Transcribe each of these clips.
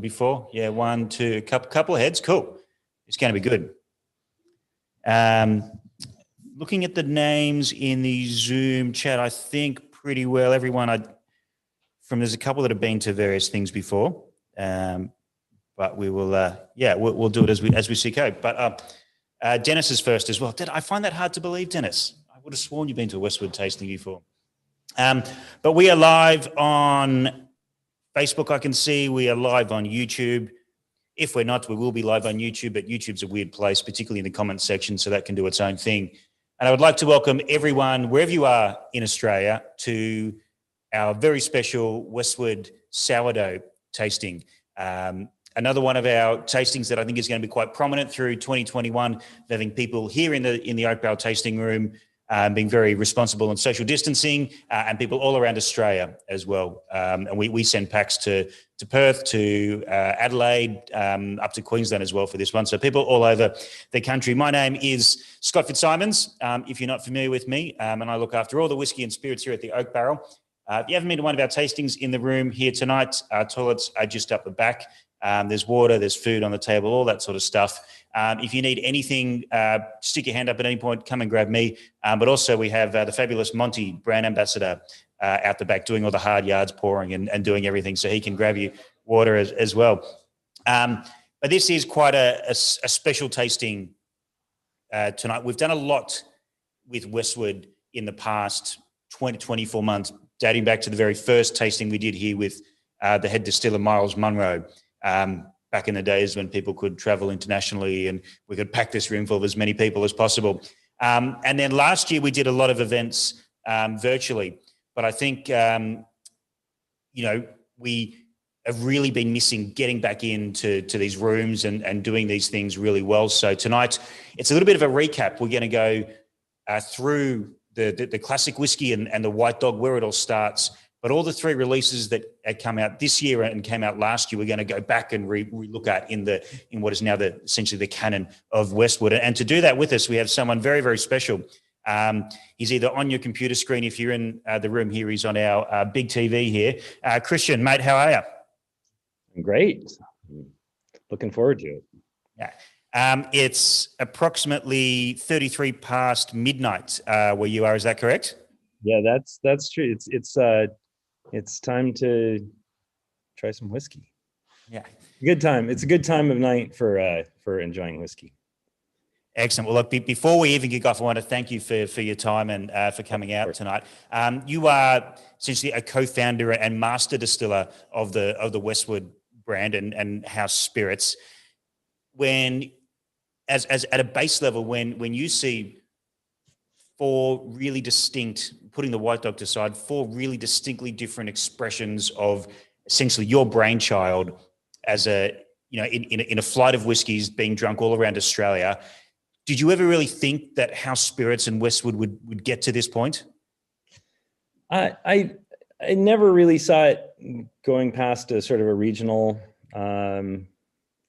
before. Yeah, one, two, couple of heads. Cool. It's going to be good. Looking at the names in the Zoom chat, I think pretty well everyone. There's a couple that have been to various things before, but we will. We'll do it as we see fit. But Dennis is first as well. I find that hard to believe, Dennis? I would have sworn you've been to a Westward tasting before. But we are live on Facebook. I can see we are live on YouTube. If we're not, we will be live on YouTube, but YouTube's a weird place, particularly in the comment section, so that can do its own thing. And I would like to welcome everyone, wherever you are in Australia, to our very special Westward sourdough tasting. Another one of our tastings that I think is going to be quite prominent through 2021, having people here in the Oak Barrel tasting room, being very responsible in social distancing, and people all around Australia as well. And we send packs to Perth, to Adelaide, up to Queensland as well for this one. So people all over the country. My name is Scott Fitzsimons, if you're not familiar with me, and I look after all the whiskey and spirits here at the Oak Barrel. If you haven't been to one of our tastings in the room here tonight, our toilets are just up the back. There's water, there's food on the table, all that sort of stuff. If you need anything, stick your hand up at any point, come and grab me. But also we have the fabulous Monty, brand ambassador, out the back doing all the hard yards, pouring and doing everything, so he can grab you water as well. But this is quite a special tasting tonight. We've done a lot with Westward in the past 24 months, dating back to the very first tasting we did here with the head distiller, Miles Munro. Back in the days when people could travel internationally and we could pack this room full of as many people as possible. And then last year we did a lot of events virtually, but I think, we have really been missing getting back into these rooms and doing these things really well. So tonight it's a little bit of a recap. We're going to go through the classic whiskey and the White Dog, where it all starts. But all the three releases that had come out this year and came out last year, we're going to go back and re-look at in what is now essentially the canon of Westward. And to do that with us, we have someone very, very special. He's either on your computer screen, if you're in the room here, he's on our big TV here. Christian, mate, how are you? I'm great. Looking forward to it. Yeah. It's approximately 33 past midnight where you are. Is that correct? Yeah, that's true. It's time to try some whiskey. Yeah, good time. It's a good time of night for enjoying whiskey. Excellent. Well, look, before we even kick off, I want to thank you for your time and for coming out tonight. You are essentially a co-founder and master distiller of the Westward brand and house spirits. When, as at a base level, when you see four really distinct, putting the White Dog aside, four really distinctly different expressions of essentially your brainchild as in a flight of whiskies being drunk all around Australia. Did you ever really think that house spirits and Westward would get to this point? I never really saw it going past a sort of a regional,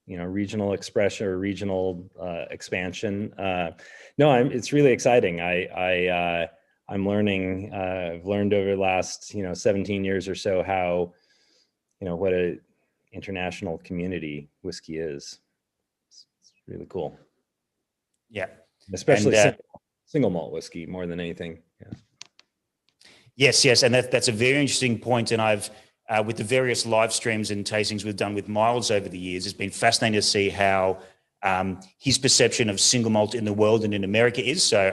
regional expression or regional expansion. No, it's really exciting. I'm learning. I've learned over the last 17 years or so how what a international community whiskey is. It's really cool. Yeah, especially single malt whiskey more than anything. Yeah. Yes, and that's a very interesting point. And I've with the various live streams and tastings we've done with Miles over the years, it's been fascinating to see how his perception of single malt in the world and in America is. So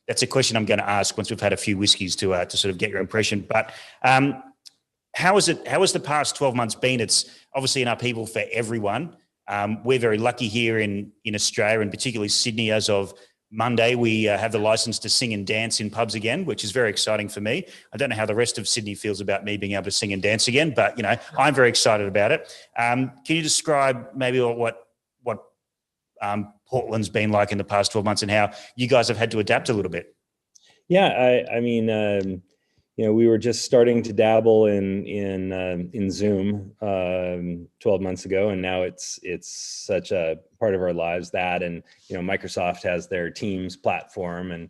that's a question I'm going to ask once we've had a few whiskies to sort of get your impression. But how has the past 12 months been? It's obviously an upheaval for everyone. We're very lucky here in Australia, and particularly Sydney. As of Monday, we have the license to sing and dance in pubs again, which is very exciting for me. I don't know how the rest of Sydney feels about me being able to sing and dance again, but I'm very excited about it. Can you describe maybe what Portland's been like in the past 12 months and how you guys have had to adapt a little bit? Yeah, I mean, we were just starting to dabble in Zoom 12 months ago, and now it's such a part of our lives that, and Microsoft has their Teams platform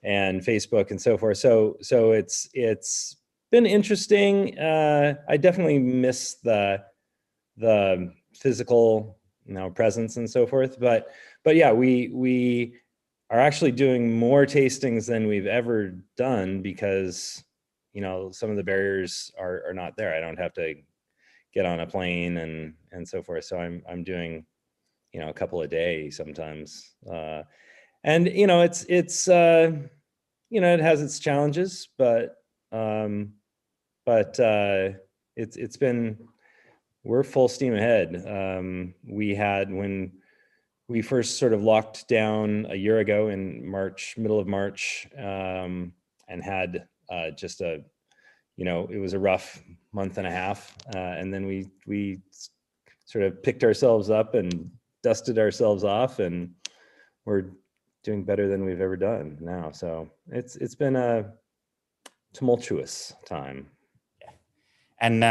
and Facebook and so forth. So it's been interesting. I definitely miss the the physical, presence and so forth. But yeah, we are actually doing more tastings than we've ever done because, some of the barriers are not there. I don't have to get on a plane and so forth. So I'm doing, a couple a day sometimes. And, it's it has its challenges, but it's been, we're full steam ahead. We had, when we first sort of locked down a year ago in March, middle of March, and had just it was a rough month and a half. And then we sort of picked ourselves up and dusted ourselves off, and we're doing better than we've ever done now. So it's been a tumultuous time. And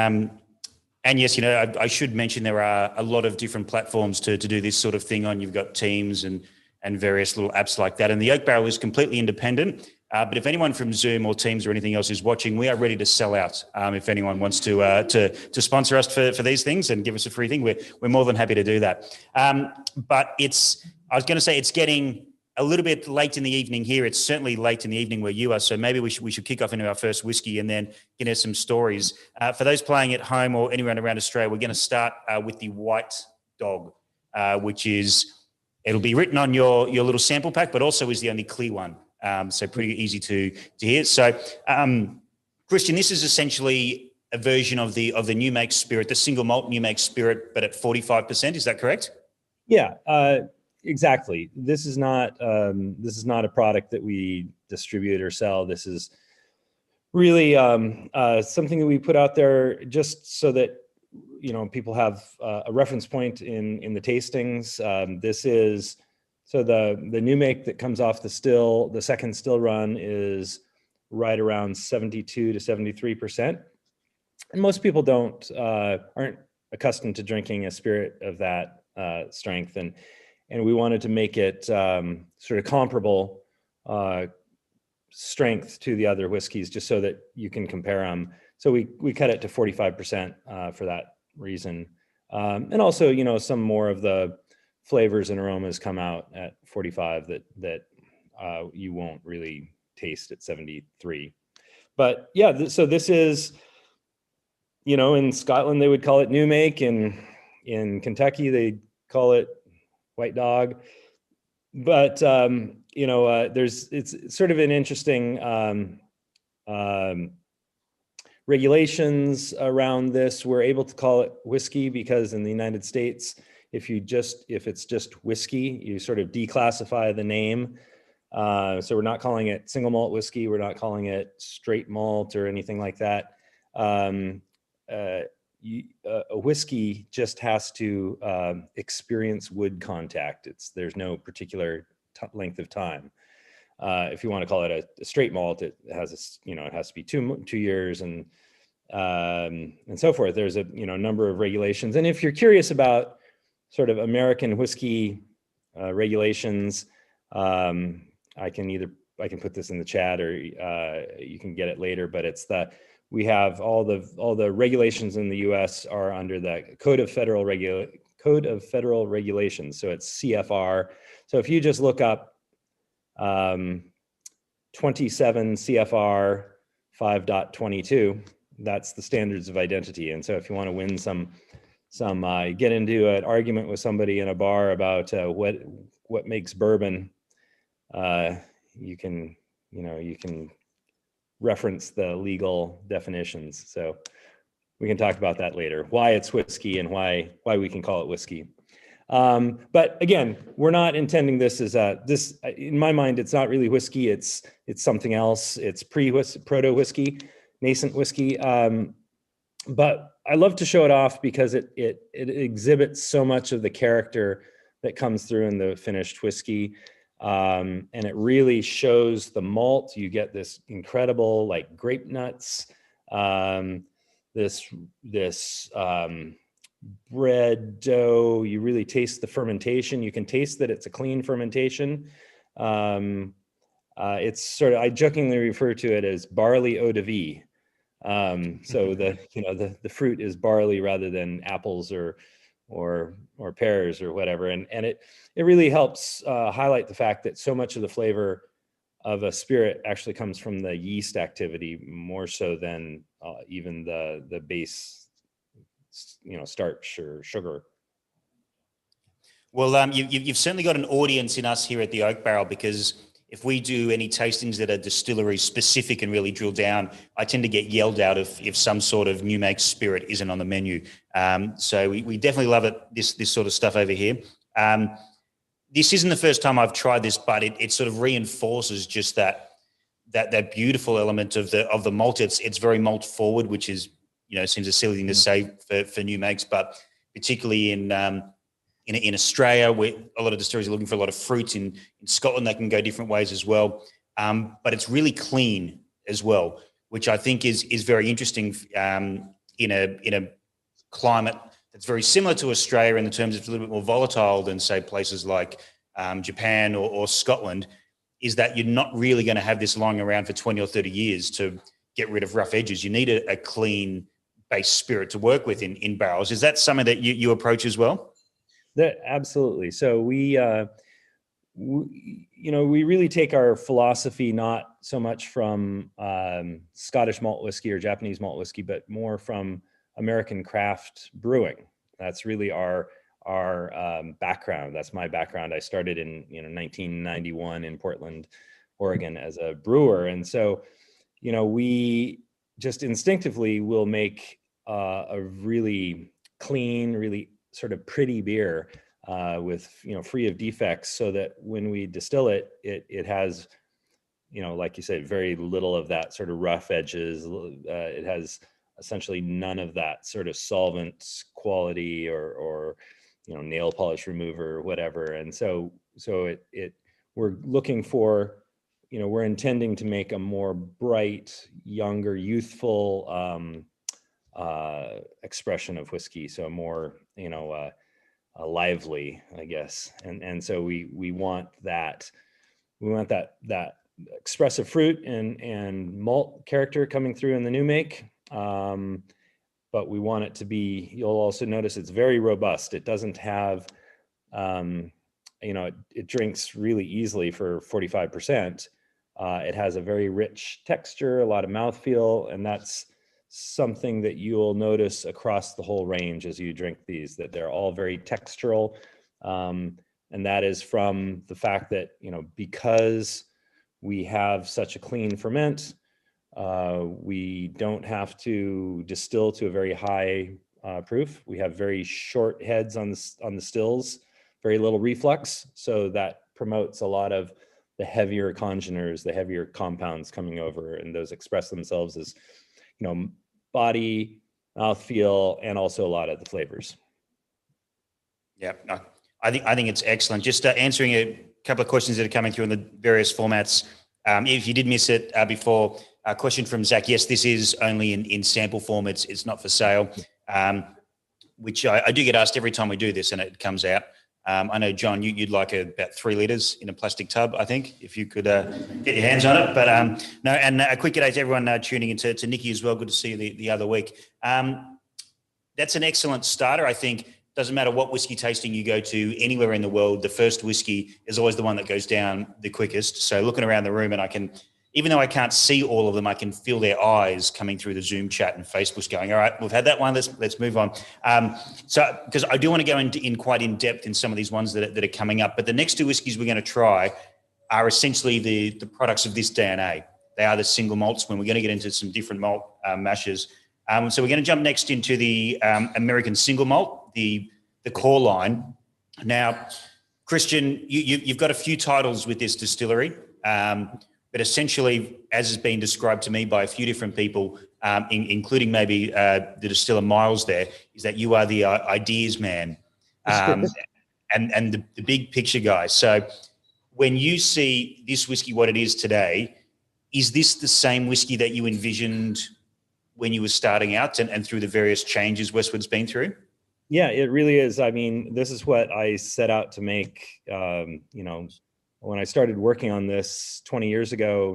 yes, I should mention there are a lot of different platforms to do this sort of thing on. You've got Teams and various little apps like that. And the Oak Barrel is completely independent. But if anyone from Zoom or Teams or anything else is watching, we are ready to sell out. If anyone wants to sponsor us for these things and give us a free thing, we're more than happy to do that. But I was going to say it's getting a little bit late in the evening here. It's certainly late in the evening where you are. So maybe we should kick off into our first whiskey and then get into some stories. For those playing at home or anywhere around Australia, we're going to start with the White Dog, which it'll be written on your little sample pack, but also is the only clear one. So pretty easy to hear. So, Christian, this is essentially a version of the new make spirit, the single malt new make spirit, but at 45%. Is that correct? Yeah, exactly. This is not a product that we distribute or sell. This is really something that we put out there just so that people have a reference point in the tastings. This is. So the new make that comes off the still, the second still run, is right around 72 to 73%. And most people aren't accustomed to drinking a spirit of that strength. And we wanted to make it sort of comparable strength to the other whiskeys, just so that you can compare them. So we cut it to 45% for that reason. And also, some more of the flavors and aromas come out at 45 that you won't really taste at 73. But yeah, so this is, in Scotland they would call it new make, and in Kentucky they call it White Dog. But it's sort of an interesting regulations around this. We're able to call it whiskey because in the United States, if it's just whiskey, you sort of declassify the name. So we're not calling it single malt whiskey. We're not calling it straight malt or anything like that. A whiskey just has to experience wood contact. There's no particular length of time. If you want to call it a straight malt, it has it has to be 2 years and so forth. There's a number of regulations. And if you're curious about sort of American whiskey regulations, I can put this in the chat, or you can get it later. But we have all the regulations in the U.S. are under the Code of Federal Regulations. So it's CFR. So if you just look up 27 CFR 5.22, that's the standards of identity. And so if you want to win some get into an argument with somebody in a bar about what makes bourbon, you can reference the legal definitions. So we can talk about that later, why it's whiskey and why we can call it whiskey. But again, we're not intending this as in my mind, it's not really whiskey. It's something else. It's proto whiskey, nascent whiskey. But I love to show it off because it exhibits so much of the character that comes through in the finished whiskey. And it really shows the malt. You get this incredible like grape nuts, this bread dough. You really taste the fermentation. You can taste that it's a clean fermentation. It's sort of, I jokingly refer to it as barley eau de vie. So the fruit is barley rather than apples or pears or whatever, and it really helps highlight the fact that so much of the flavor of a spirit actually comes from the yeast activity more so than even the base, starch or sugar. Well, you've certainly got an audience in us here at the Oak Barrel, because if we do any tastings that are distillery specific and really drill down, I tend to get yelled out if some sort of new make spirit isn't on the menu. So we definitely love it, this sort of stuff over here. This isn't the first time I've tried this, but it sort of reinforces just that beautiful element of the malt. It's very malt forward, which is, seems a silly thing to say for new makes, but particularly in Australia, where a lot of distilleries are looking for a lot of fruit. In Scotland, they can go different ways as well. But it's really clean as well, which I think is very interesting in a climate that's very similar to Australia in the terms of it's a little bit more volatile than, say, places like Japan or Scotland, is that you're not really going to have this lying around for 20 or 30 years to get rid of rough edges. You need a clean base spirit to work with in barrels. Is that something that you approach as well? Absolutely. So we really take our philosophy not so much from Scottish malt whiskey or Japanese malt whiskey, but more from American craft brewing. That's really our background. That's my background. I started in 1991 in Portland, Oregon as a brewer, and so we just instinctively will make a really clean, really sort of pretty beer with free of defects, so that when we distill it, it has like you said, very little of that sort of rough edges. It has essentially none of that sort of solvent quality or nail polish remover or whatever. And so we're looking for, we're intending to make a more bright, younger, youthful expression of whiskey, so more lively, I guess. And so we want that expressive fruit and malt character coming through in the new make, but we want it to be, you'll also notice it's very robust. It doesn't have it drinks really easily for 45%. It has a very rich texture, a lot of mouthfeel, and that's something that you'll notice across the whole range as you drink these, that they're all very textural. And that is from the fact that, because we have such a clean ferment, we don't have to distill to a very high proof. We have very short heads on the stills, very little reflux. So that promotes a lot of the heavier congeners, the heavier compounds coming over, and those express themselves as, body, mouthfeel, and also a lot of the flavors. Yeah, no, I think it's excellent. Just answering a couple of questions that are coming through in the various formats. If you did miss it before, a question from Zach. Yes, this is only in sample form. It's not for sale, which I do get asked every time we do this, and it comes out. I know, John, you'd like about 3 litres in a plastic tub, I think, if you could get your hands on it. But no, and a quick g'day to everyone tuning in, to Nikki as well. Good to see you the other week. That's an excellent starter, I think. Doesn't matter what whiskey tasting you go to anywhere in the world, the first whiskey is always the one that goes down the quickest. So looking around the room, and I can, even though I can't see all of them, I can feel their eyes coming through the Zoom chat and Facebook's going, all right, we've had that one, let's move on. So, because I do want to go in quite in depth in some of these ones that are coming up, but the next 2 whiskies we're going to try are essentially the products of this DNA. They are the single malts, when we're going to get into some different malt mashes. So we're going to jump next into the American Single Malt, the core line. Now, Christian, you've got a few titles with this distillery, but essentially, as has been described to me by a few different people, including maybe the distiller Miles there, is that you are the ideas man and the big picture guy. So when you see this whiskey, what it is today, is this the same whiskey that you envisioned when you were starting out and through the various changes Westward's been through? Yeah, it really is. I mean, this is what I set out to make, when I started working on this 19 years ago,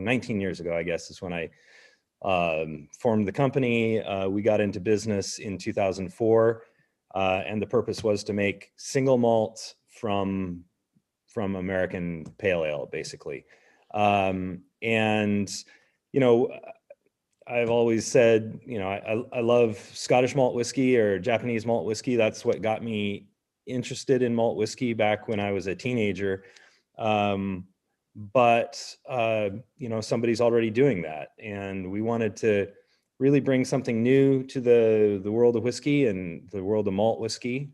I guess, is when I formed the company. We got into business in 2004, and the purpose was to make single malt from American pale ale, basically. And, you know, I've always said, you know, I love Scottish malt whiskey or Japanese malt whiskey. That's what got me interested in malt whiskey back when I was a teenager. But you know, somebody's already doing that, and we wanted to really bring something new to the world of whiskey and the world of malt whiskey.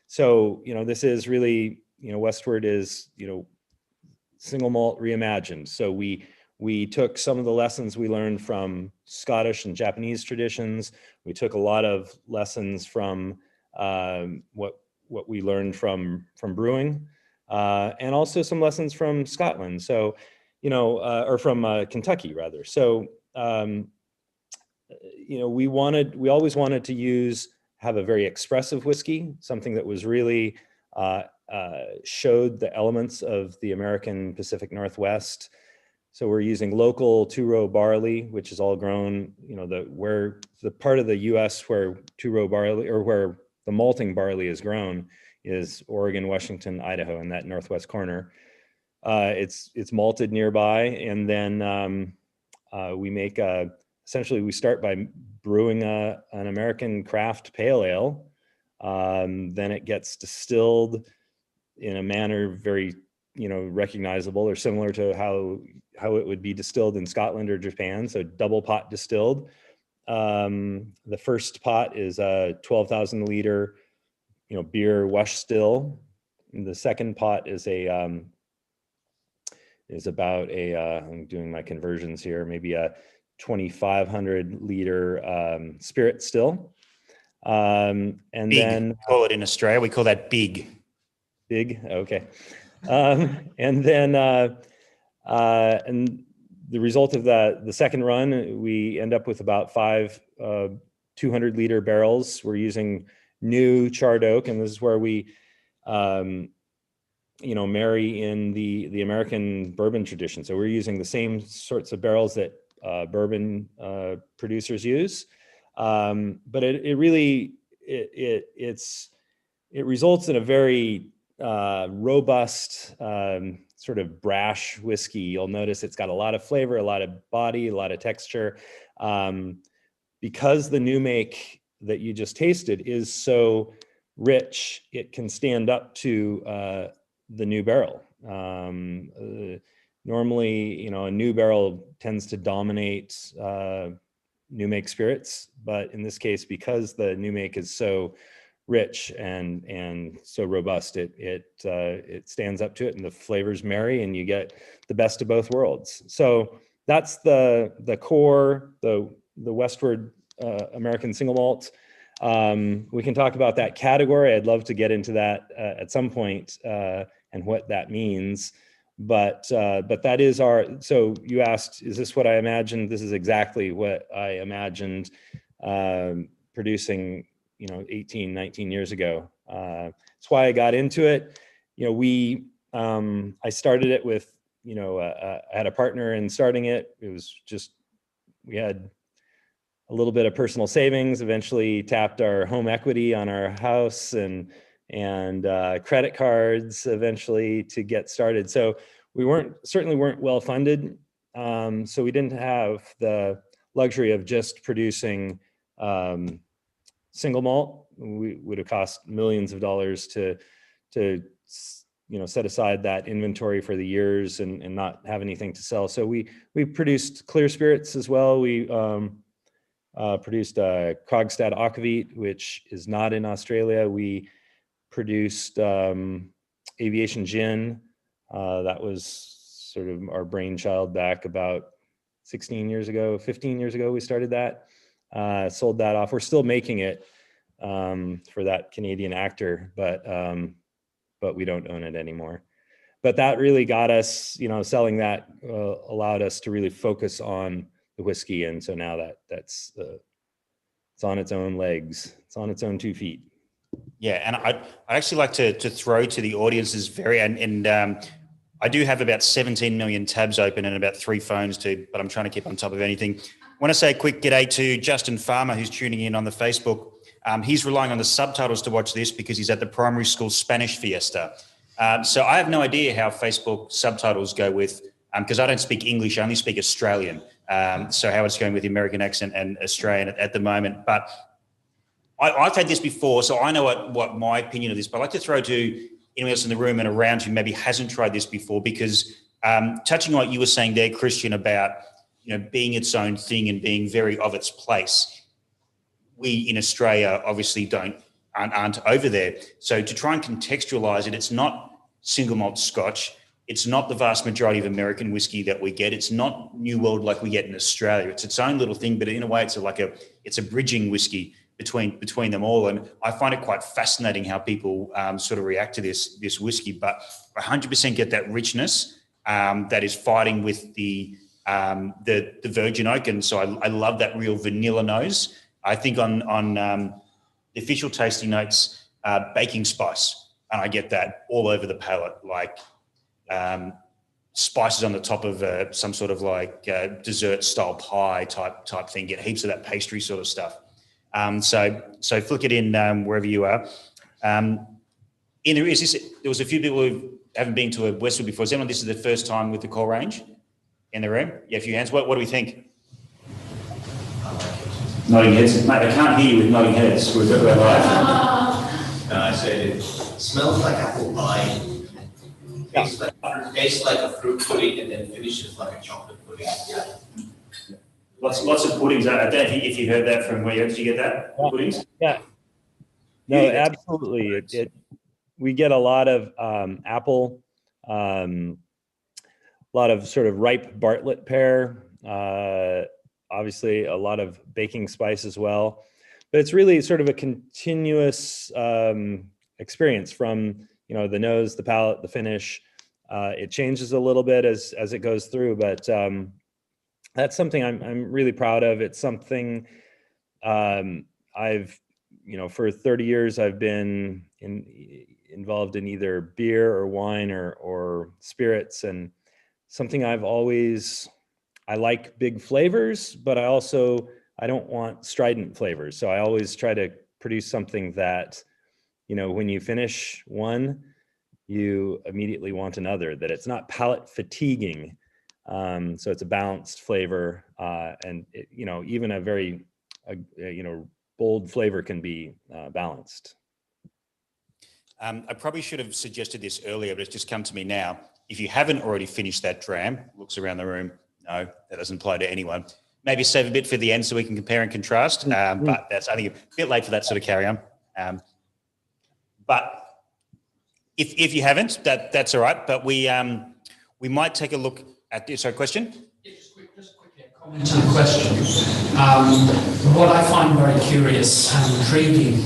So, you know, this is really, you know, Westward is, you know, single malt reimagined. So we took some of the lessons we learned from Scottish and Japanese traditions. We took a lot of lessons from what we learned from brewing, and also some lessons from Scotland. So, you know, or from Kentucky rather. So, you know, we always wanted to have a very expressive whiskey, something that was really showed the elements of the American Pacific Northwest. So we're using local two-row barley, which is all grown, you know, the part of the U.S. where two-row barley, or where the malting barley is grown, is Oregon, Washington, Idaho, in that northwest corner. It's malted nearby, and then we make essentially we start by brewing an American craft pale ale. Then it gets distilled in a manner very, you know, recognizable or similar to how it would be distilled in Scotland or Japan. So double pot distilled. The first pot is a 12,000 liter, you know, beer wash still. And the second pot is about I'm doing my conversions here, maybe a 2,500 liter spirit still. And big, then we call it in Australia, we call that big. Big, okay. And then and the result of the second run, we end up with about 5 200 liter barrels. We're using new charred oak, and this is where we you know, marry in the American bourbon tradition. So we're using the same sorts of barrels that bourbon producers use, but it really results in a very robust, sort of brash whiskey. You'll notice it's got a lot of flavor, a lot of body, a lot of texture. Because the new make that you just tasted is so rich, it can stand up to the new barrel. Normally, you know, a new barrel tends to dominate new make spirits, but in this case, because the new make is so rich and so robust, it stands up to it, and the flavors marry, and you get the best of both worlds. So that's the core, the Westward American Single Malt. We can talk about that category. I'd love to get into that at some point, and what that means. But that is so you asked, is this what I imagined? This is exactly what I imagined producing, you know, 18, 19 years ago. That's why I got into it. You know, I started it with, you know, I had a partner in starting it. It was just, we had a little bit of personal savings, eventually tapped our home equity on our house and credit cards eventually to get started. So we certainly weren't well funded. So we didn't have the luxury of just producing single malt. We would have cost millions of dollars to you know, set aside that inventory for the years and not have anything to sell. So we produced clear spirits as well. We produced Krogstad aquavit, which is not in Australia. We produced aviation gin. That was sort of our brainchild back about 15 years ago, we started that. Sold that off. We're still making it for that Canadian actor, but we don't own it anymore. But that really got us, you know, selling that allowed us to really focus on the whiskey, and so now that's it's on its own legs. It's on its own 2 feet. Yeah, and I'd actually like to throw to the audiences I do have about 17 million tabs open and about 3 phones too, but I'm trying to keep on top of anything. I want to say a quick g'day to Justin Farmer, who's tuning in on the Facebook. He's relying on the subtitles to watch this because he's at the primary school Spanish fiesta. So I have no idea how Facebook subtitles go with, because I don't speak English, I only speak Australian. So how it's going with the American accent and Australian at the moment. But I've had this before, so I know what my opinion of this, but I'd like to throw to anyone else in the room and around who maybe hasn't tried this before, because touching on what you were saying there, Christian, about being its own thing and being very of its place, we in Australia obviously aren't over there. So to try and contextualize it, it's not single malt Scotch, it's not the vast majority of American whiskey that we get, it's not New World like we get in Australia. It's its own little thing, but in a way it's a bridging whiskey between them all. And I find it quite fascinating how people sort of react to this whiskey, but 100% get that richness that is fighting with the virgin oak. And so I love that real vanilla nose. I think on the official tasting notes, baking spice, and I get that all over the palate, like spices on the top of some sort of like dessert style pie type thing. Get heaps of that pastry sort of stuff. So flick it in wherever you are. There was a few people who haven't been to a Westward before. Is anyone, this is the first time with the core range in the room? Yeah, a few hands. What do we think? Nodding heads. Mate, I can't hear you with nodding heads. We're live. No, I said it smells like apple pie, tastes like a fruit pudding, and then finishes like a chocolate pudding. Yeah. Lots of puddings. I don't know if you heard that from where. Did you get that? Yeah. Puddings? Yeah. No, absolutely. We get a lot of apple, a lot of sort of ripe Bartlett pear, obviously a lot of baking spice as well. But it's really sort of a continuous experience from the nose, the palate, the finish. It changes a little bit as it goes through, but that's something I'm really proud of. It's something I've, for 30 years, I've been involved in either beer or wine or spirits, and something I like big flavors, but I don't want strident flavors. So I always try to produce something that, when you finish one, you immediately want another, that it's not palate fatiguing. So it's a balanced flavor, and even a very, bold flavor can be balanced. I probably should have suggested this earlier, but it's just come to me now. If you haven't already finished that dram, looks around the room. No, that doesn't apply to anyone. Maybe save a bit for the end so we can compare and contrast. But that's, I think, a bit late for that sort of carry on. But if you haven't, that's all right. But we might take a look at this. Sorry, question? Yeah, just quickly a comment to the question. What I find very curious and intriguing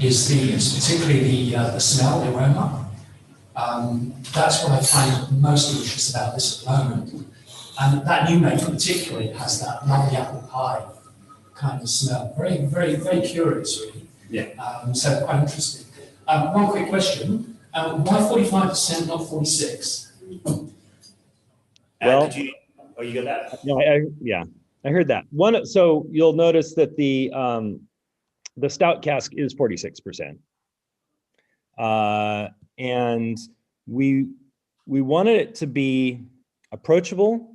is particularly the smell, the aroma. That's what I find most delicious about this at the moment. And that new make particularly has that lovely apple pie kind of smell. Very, very, very curious, really. Yeah. So quite interesting. One quick question. Why 45%, not 46? Well, you got that? No, I heard that. So you'll notice that the Stout Cask is 46%. And we wanted it to be approachable.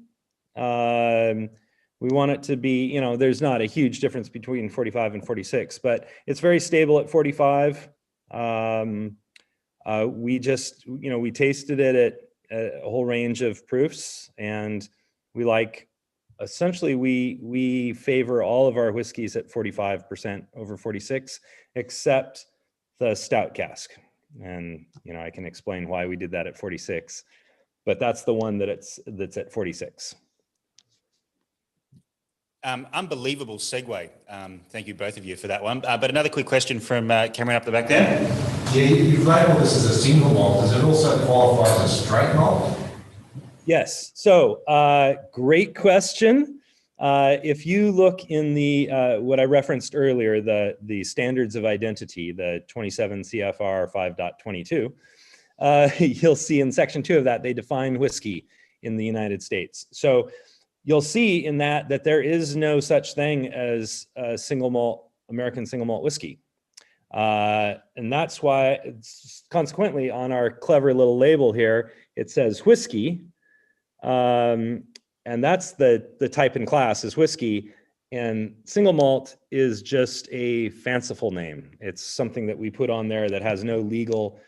We want it to be, there's not a huge difference between 45 and 46, but it's very stable at 45. We just, we tasted it at a whole range of proofs, and essentially we favor all of our whiskeys at 45% over 46, except the Stout Cask. And, I can explain why we did that at 46, but that's the one that's at 46. Unbelievable segue. Thank you both of you for that one. But another quick question from Cameron up the back there. Yeah, you've labelled this as a single malt. Does it also qualify as a straight malt? Yes. So, great question. If you look in the what I referenced earlier, the standards of identity, the 27 CFR 5.22, you'll see in section 2 of that, they define whiskey in the United States. So you'll see in that there is no such thing as a single malt, American single malt whiskey. And that's why, consequently, on our clever little label here, it says whiskey. And that's the type and class is whiskey. And single malt is just a fanciful name. It's something that we put on there that has no legal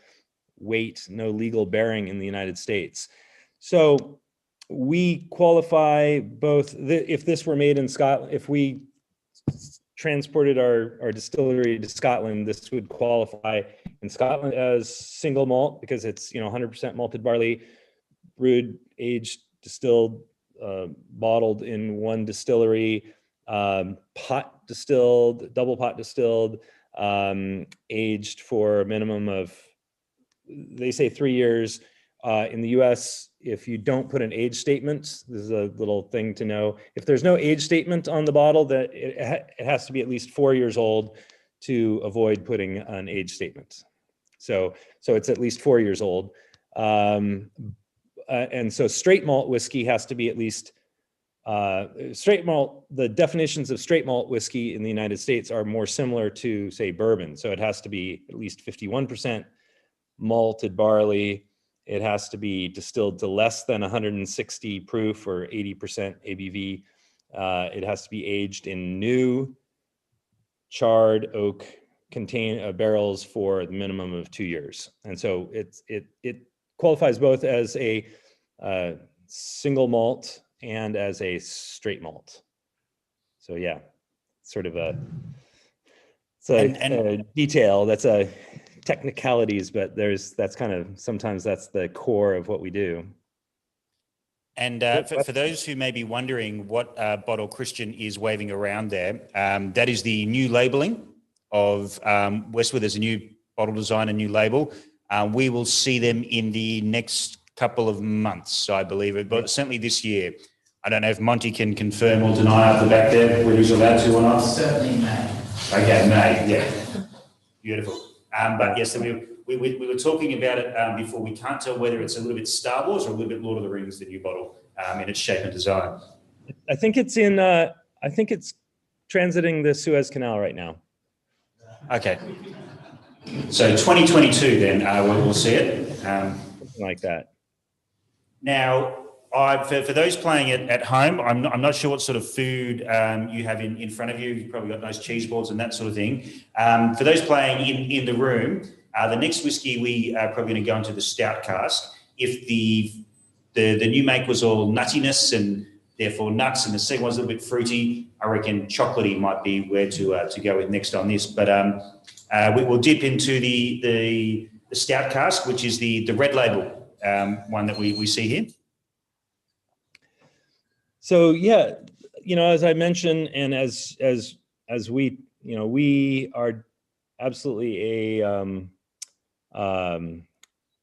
weight, no legal bearing in the United States. So we qualify both, if this were made in Scotland, if we transported our distillery to Scotland, this would qualify in Scotland as single malt because it's 100% malted barley, brewed, aged, distilled, bottled in one distillery, pot distilled, double pot distilled, aged for a minimum of, they say 3 years. In the US, if you don't put an age statement, this is a little thing to know. If there's no age statement on the bottle, that it has to be at least 4 years old to avoid putting an age statement. So it's at least 4 years old. And so straight malt whiskey has to be at least, straight malt, the definitions of straight malt whiskey in the United States are more similar to, say, bourbon. So it has to be at least 51% malted barley. It has to be distilled to less than 160 proof or 80% ABV. It has to be aged in new charred oak barrels for the minimum of 2 years. And so it qualifies both as a single malt and as a straight malt. So yeah, sort of a detail that's a technicalities, but that's kind of, sometimes that's the core of what we do. And for those who may be wondering what bottle Christian is waving around there, that is the new labeling of Westward. There's a new bottle design, a new label. We will see them in the next couple of months, I believe, but certainly this year. I don't know if Monty can confirm or deny up the back there whether he's allowed to or not. Certainly May. Okay, May, yeah. Beautiful. But yes, so we were talking about it before. We can't tell whether it's a little bit Star Wars or a little bit Lord of the Rings, the new bottle, in its shape and design. I think it's transiting the Suez Canal right now. Okay. So 2022 then, we'll see it. Something like that. Now, for those playing it at home, I'm not sure what sort of food you have in front of you. You've probably got nice cheese boards and that sort of thing. For those playing in the room, the next whiskey we are probably going to go into the Stout Cask. If the new make was all nuttiness and therefore nuts, and the second one's a little bit fruity, I reckon chocolatey might be where to go with next on this. But we will dip into the Stout Cask, which is the red label one that we see here. So yeah, as I mentioned, and as we, we are absolutely a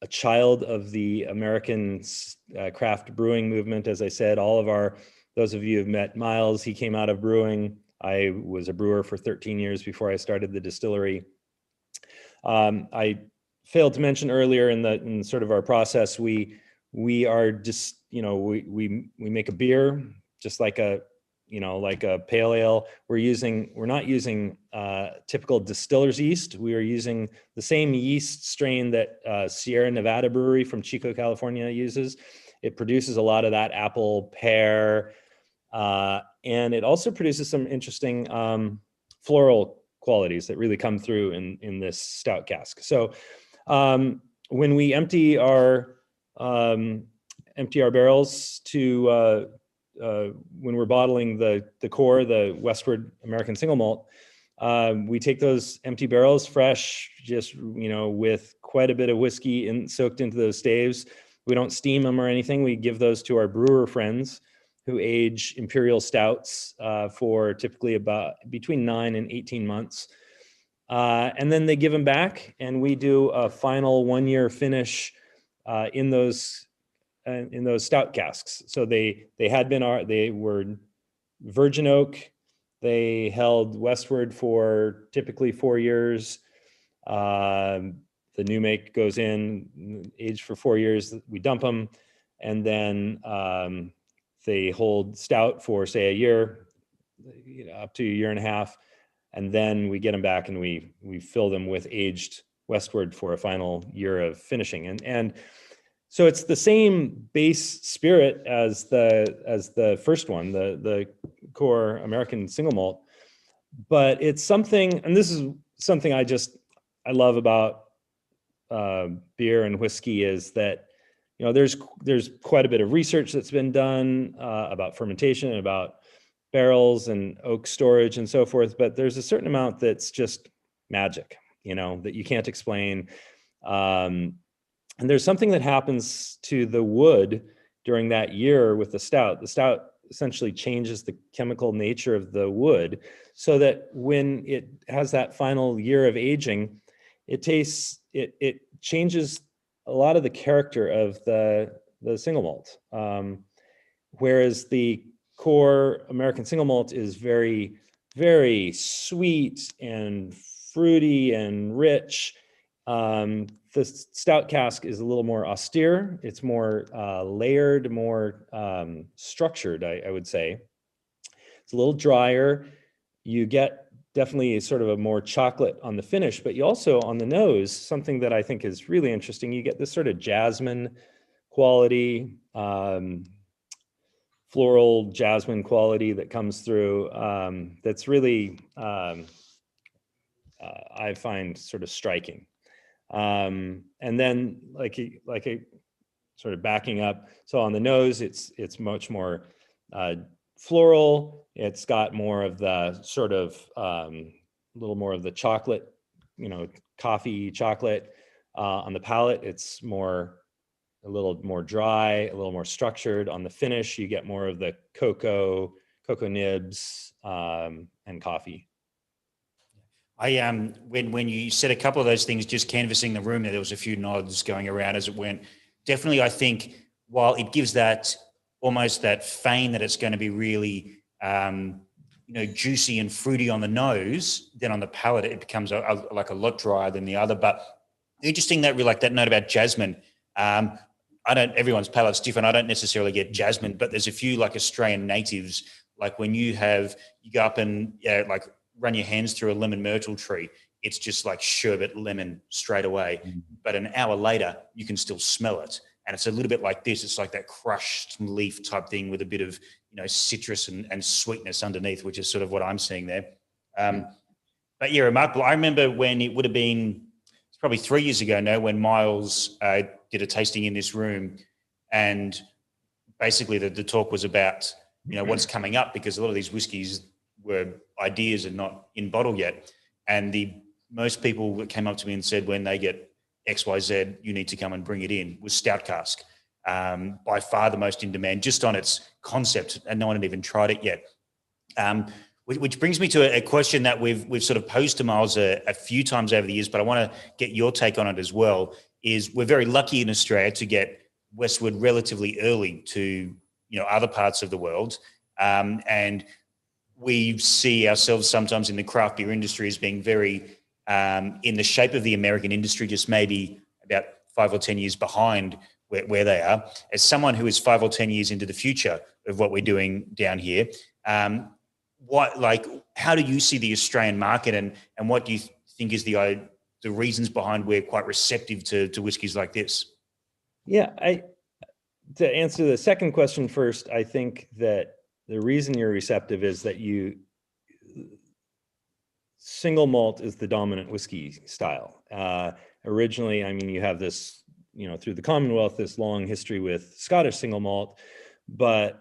child of the American craft brewing movement. As I said, those of you who've met Miles, he came out of brewing. I was a brewer for 13 years before I started the distillery. I failed to mention earlier in sort of our process, we are just, we make a beer just like a pale ale. We're not using typical distiller's yeast. We are using the same yeast strain that Sierra Nevada Brewery from Chico, California uses. It produces a lot of that apple, pear, and it also produces some interesting floral qualities that really come through in this stout cask. So when we empty our barrels to when we're bottling the core, the Westward American Single Malt, we take those empty barrels fresh, just with quite a bit of whiskey soaked into those staves. We don't steam them or anything. We give those to our brewer friends who age imperial stouts for typically about between 9 and 18 months. And then they give them back, and we do a final 1-year finish in those stout casks. So they were virgin oak. They held Westward for typically 4 years. the new make goes in, aged for 4 years, we dump them, and then they hold stout for, say, a year, up to a year and a half, and then we get them back and we fill them with aged Westward for a final year of finishing. And so it's the same base spirit as the first one, the core American single malt, but it's something, and this is something I love about beer and whiskey, is that, there's quite a bit of research that's been done about fermentation and about barrels and oak storage and so forth, but there's a certain amount that's just magic, that you can't explain. And there's something that happens to the wood during that year with the stout. The stout essentially changes the chemical nature of the wood, so that when it has that final year of aging, it changes a lot of the character of the single malt. Whereas the core American single malt is very, very sweet and fruity and rich. The Stout Cask is a little more austere. It's more layered, more structured, I would say. It's a little drier. You get definitely sort of a more chocolate on the finish, but you also, on the nose, something that I think is really interesting, you get this sort of jasmine quality, floral jasmine quality that comes through, that's really, I find sort of striking. And then like a sort of backing up. So on the nose, it's much more floral. It's got more of the sort of a little more of the chocolate, coffee chocolate. On the palate, it's a little more dry, a little more structured. On the finish, you get more of the cocoa nibs, and coffee. When you said a couple of those things, just canvassing the room, there was a few nods going around as it went. Definitely, I think while it gives that almost that feign that it's going to be really, juicy and fruity on the nose, then on the palate it becomes like a lot drier than the other. But interesting that we like that note about jasmine. Everyone's palate's different. I don't necessarily get jasmine, but there's a few like Australian natives, like when you go up and run your hands through a lemon myrtle tree, it's just like sherbet lemon straight away. Mm-hmm. But an hour later, you can still smell it. And it's a little bit like this. It's like that crushed leaf type thing with a bit of, citrus and sweetness underneath, which is sort of what I'm seeing there. But yeah, remarkable. I remember when it would have been, it's probably 3 years ago now, when Miles did a tasting in this room, and basically the talk was about, what's coming up, because a lot of these whiskies were ideas and not in bottle yet. And most people that came up to me and said, when they get XYZ, you need to come and bring it in, was Stout Cask. By far the most in demand, just on its concept, and no one had even tried it yet. Which brings me to a question that we've sort of posed to Miles a few times over the years, but I want to get your take on it as well. Is we're very lucky in Australia to get Westward relatively early to other parts of the world, and we see ourselves sometimes in the craft beer industry as being very in the shape of the American industry, just maybe about 5 or 10 years behind where they are. As someone who is 5 or 10 years into the future of what we're doing down here, how do you see the Australian market, and what do you think is the reasons behind we're quite receptive to whiskies like this? Yeah, to answer the second question first, I think that the reason you're receptive is that single malt is the dominant whiskey style. Originally, you have this, through the Commonwealth, this long history with Scottish single malt, but,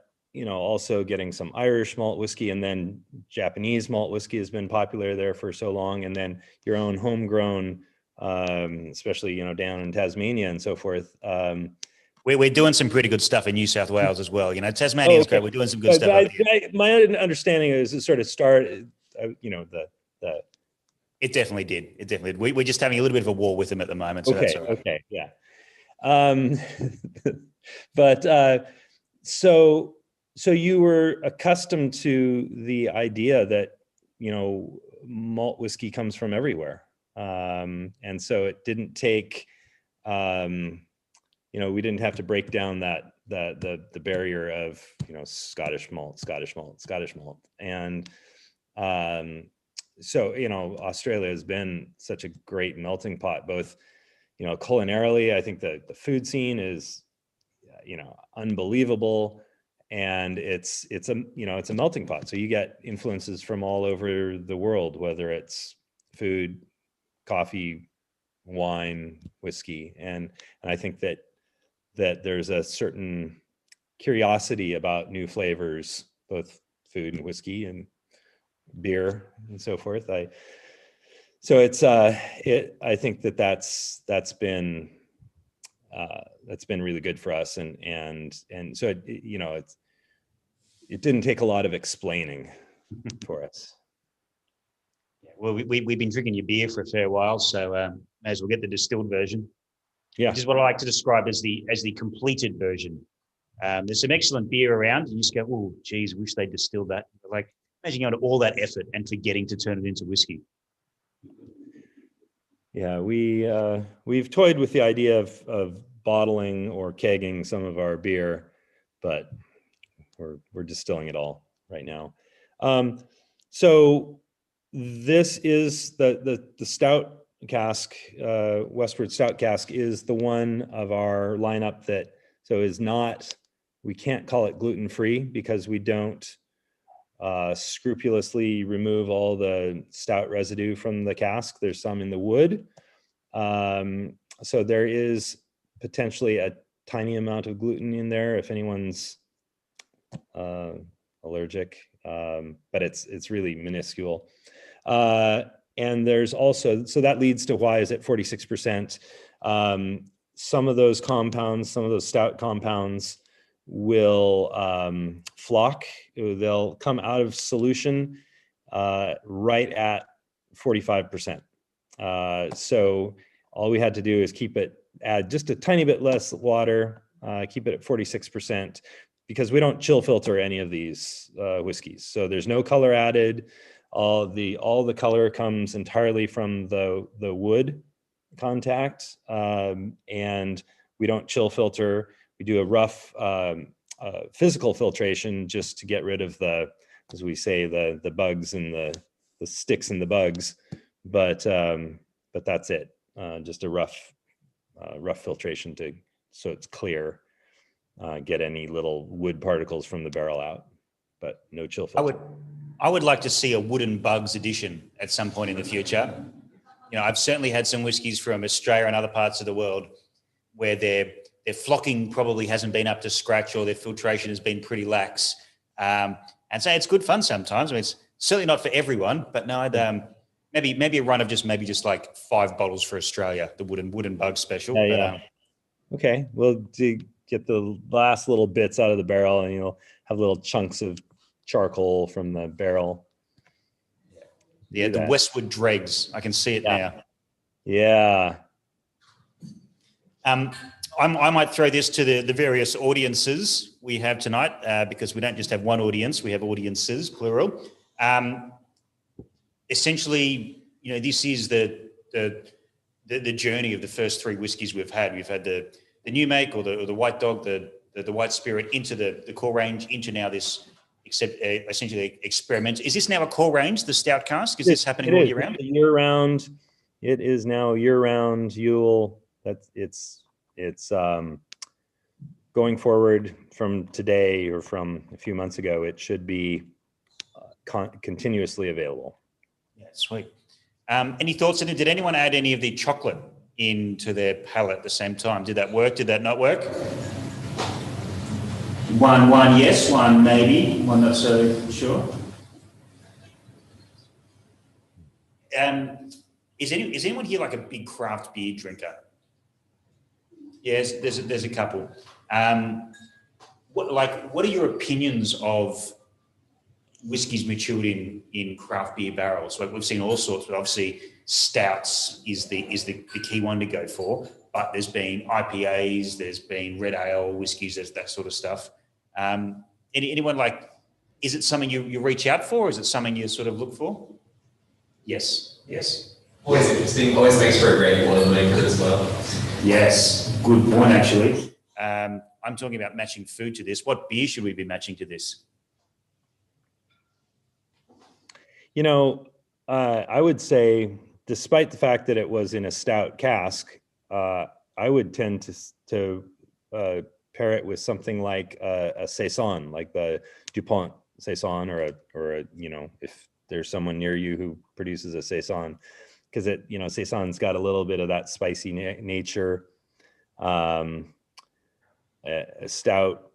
also getting some Irish malt whiskey, and then Japanese malt whiskey has been popular there for so long. And then your own homegrown, especially, down in Tasmania and so forth. We're doing some pretty good stuff in New South Wales as well. Tasmania's great. We're doing some good stuff over here. My understanding is it sort of started, It definitely did. It definitely did. We're just having a little bit of a war with them at the moment. So that's all right. Okay. Yeah. But so you were accustomed to the idea that, malt whiskey comes from everywhere. And so it didn't take, we didn't have to break down the barrier of, Scottish malt. And so, Australia has been such a great melting pot, both, culinarily. I think the food scene is, unbelievable. And it's a melting pot. So you get influences from all over the world, whether it's food, coffee, wine, whiskey. And I think that there's a certain curiosity about new flavors, both food and whiskey and beer and so forth. I think that's been really good for us. And so it didn't take a lot of explaining for us. Yeah, well, we've been drinking your beer for a fair while, so may as well get the distilled version. Yeah, which is what I like to describe as the completed version. There's some excellent beer around. You just go, oh, geez, wish they distilled that. But like, imagine going to all that effort and forgetting to turn it into whiskey. Yeah, we've toyed with the idea of bottling or kegging some of our beer, but we're distilling it all right now. So this is the Stout Cask, Westward Stout Cask is the one of our lineup that is not, we can't call it gluten-free because we don't scrupulously remove all the stout residue from the cask. There's some in the wood. So there is potentially a tiny amount of gluten in there if anyone's allergic, but it's really minuscule. And there's also, so that leads to why is it 46%. Some of those compounds, some of those stout compounds will flock. They'll come out of solution right at 45%. So all we had to do is add just a tiny bit less water, keep it at 46%, because we don't chill filter any of these whiskeys. So there's no color added. All the color comes entirely from the wood contact, and we don't chill filter. We do a rough physical filtration just to get rid of as we say, the bugs and the sticks and the bugs. But that's it. Just a rough filtration so it's clear. Get any little wood particles from the barrel out, but no chill filter. I would like to see a wooden bugs edition at some point in the future. I've certainly had some whiskies from Australia and other parts of the world where their flocking probably hasn't been up to scratch or their filtration has been pretty lax. And so it's good fun sometimes. I mean, it's certainly not for everyone, but no, maybe a run of just like 5 bottles for Australia, the wooden bug special. Yeah. Okay, we'll get the last little bits out of the barrel, and you'll have little chunks of charcoal from the barrel. Yeah, the Westward dregs. I can see it now. Yeah. I might throw this to the various audiences we have tonight, because we don't just have one audience, we have audiences, plural. Essentially, this is the journey of the first 3 whiskies we've had. We've had the new make or the white dog, the white spirit into the core range, into now this essentially experiment. Is this now a core range, the Stout Cask? Is this happening all year round? Year round. It is now year round. It's going forward from today or from a few months ago. It should be continuously available. Yeah, sweet. Any thoughts? Did anyone add any of the chocolate into their palate at the same time? Did that work? Did that not work? One yes, one maybe, one not so sure. Is anyone here like a big craft beer drinker? Yes, there's a couple. What are your opinions of whiskies matured in craft beer barrels? Like we've seen all sorts, but obviously stouts is the key one to go for. But there's been IPAs, there's been red ale whiskies, there's that sort of stuff. Anyone is it something you reach out for? Or is it something you sort of look for? Yes. Always interesting. Always makes for a great boilermaker as well. Yes, good point, actually. I'm talking about matching food to this. What beer should we be matching to this? You know, I would say, despite the fact that it was in a stout cask, I would tend to pair it with something like a saison, like the DuPont saison, or a you know, if there's someone near you who produces a saison, because saison's got a little bit of that spicy nature. A stout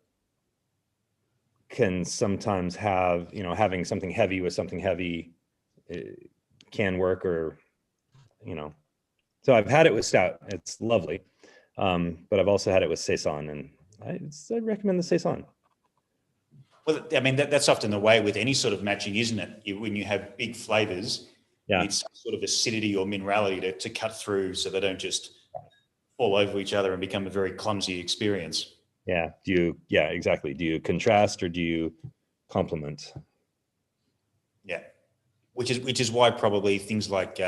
can sometimes have, having something heavy with something heavy can work, or so I've had it with stout, it's lovely, but I've also had it with saison, and I recommend the saison. Well, I mean, that's often the way with any sort of matching, isn't it? When you have big flavors, Yeah. you need some sort of acidity or minerality to cut through, so they don't just fall over each other and become a very clumsy experience. Yeah. Exactly. Do you contrast or do you complement? Yeah. Which is why probably things like,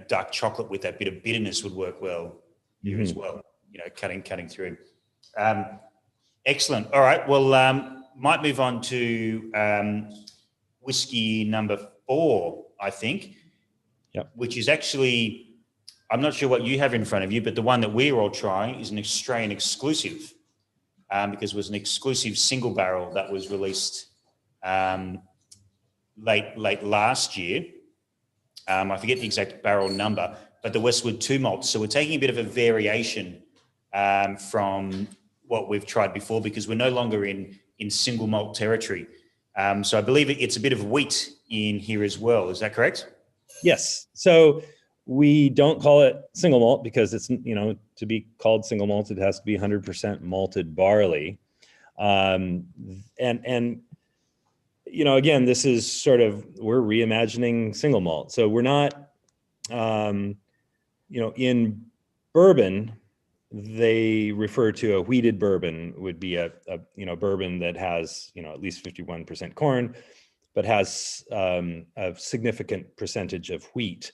dark chocolate with that bit of bitterness would work well here as well, cutting through. Excellent. All right. Well, might move on to whiskey number 4, I think. Yep. Which is actually, I'm not sure what you have in front of you, but the one that we're all trying is an Australian exclusive, because it was an exclusive single barrel that was released late last year. I forget the exact barrel number, but the Westward 2 malt. So we're taking a bit of a variation from what we've tried before, because we're no longer in single malt territory. So I believe it's a bit of wheat in here as well. Is that correct? Yes. So we don't call it single malt because it's, to be called single malt, it has to be 100% malted barley. And again, this is sort of, we're reimagining single malt. So we're not, in bourbon, they refer to a wheated bourbon would be a bourbon that has, at least 51% corn, but has a significant percentage of wheat.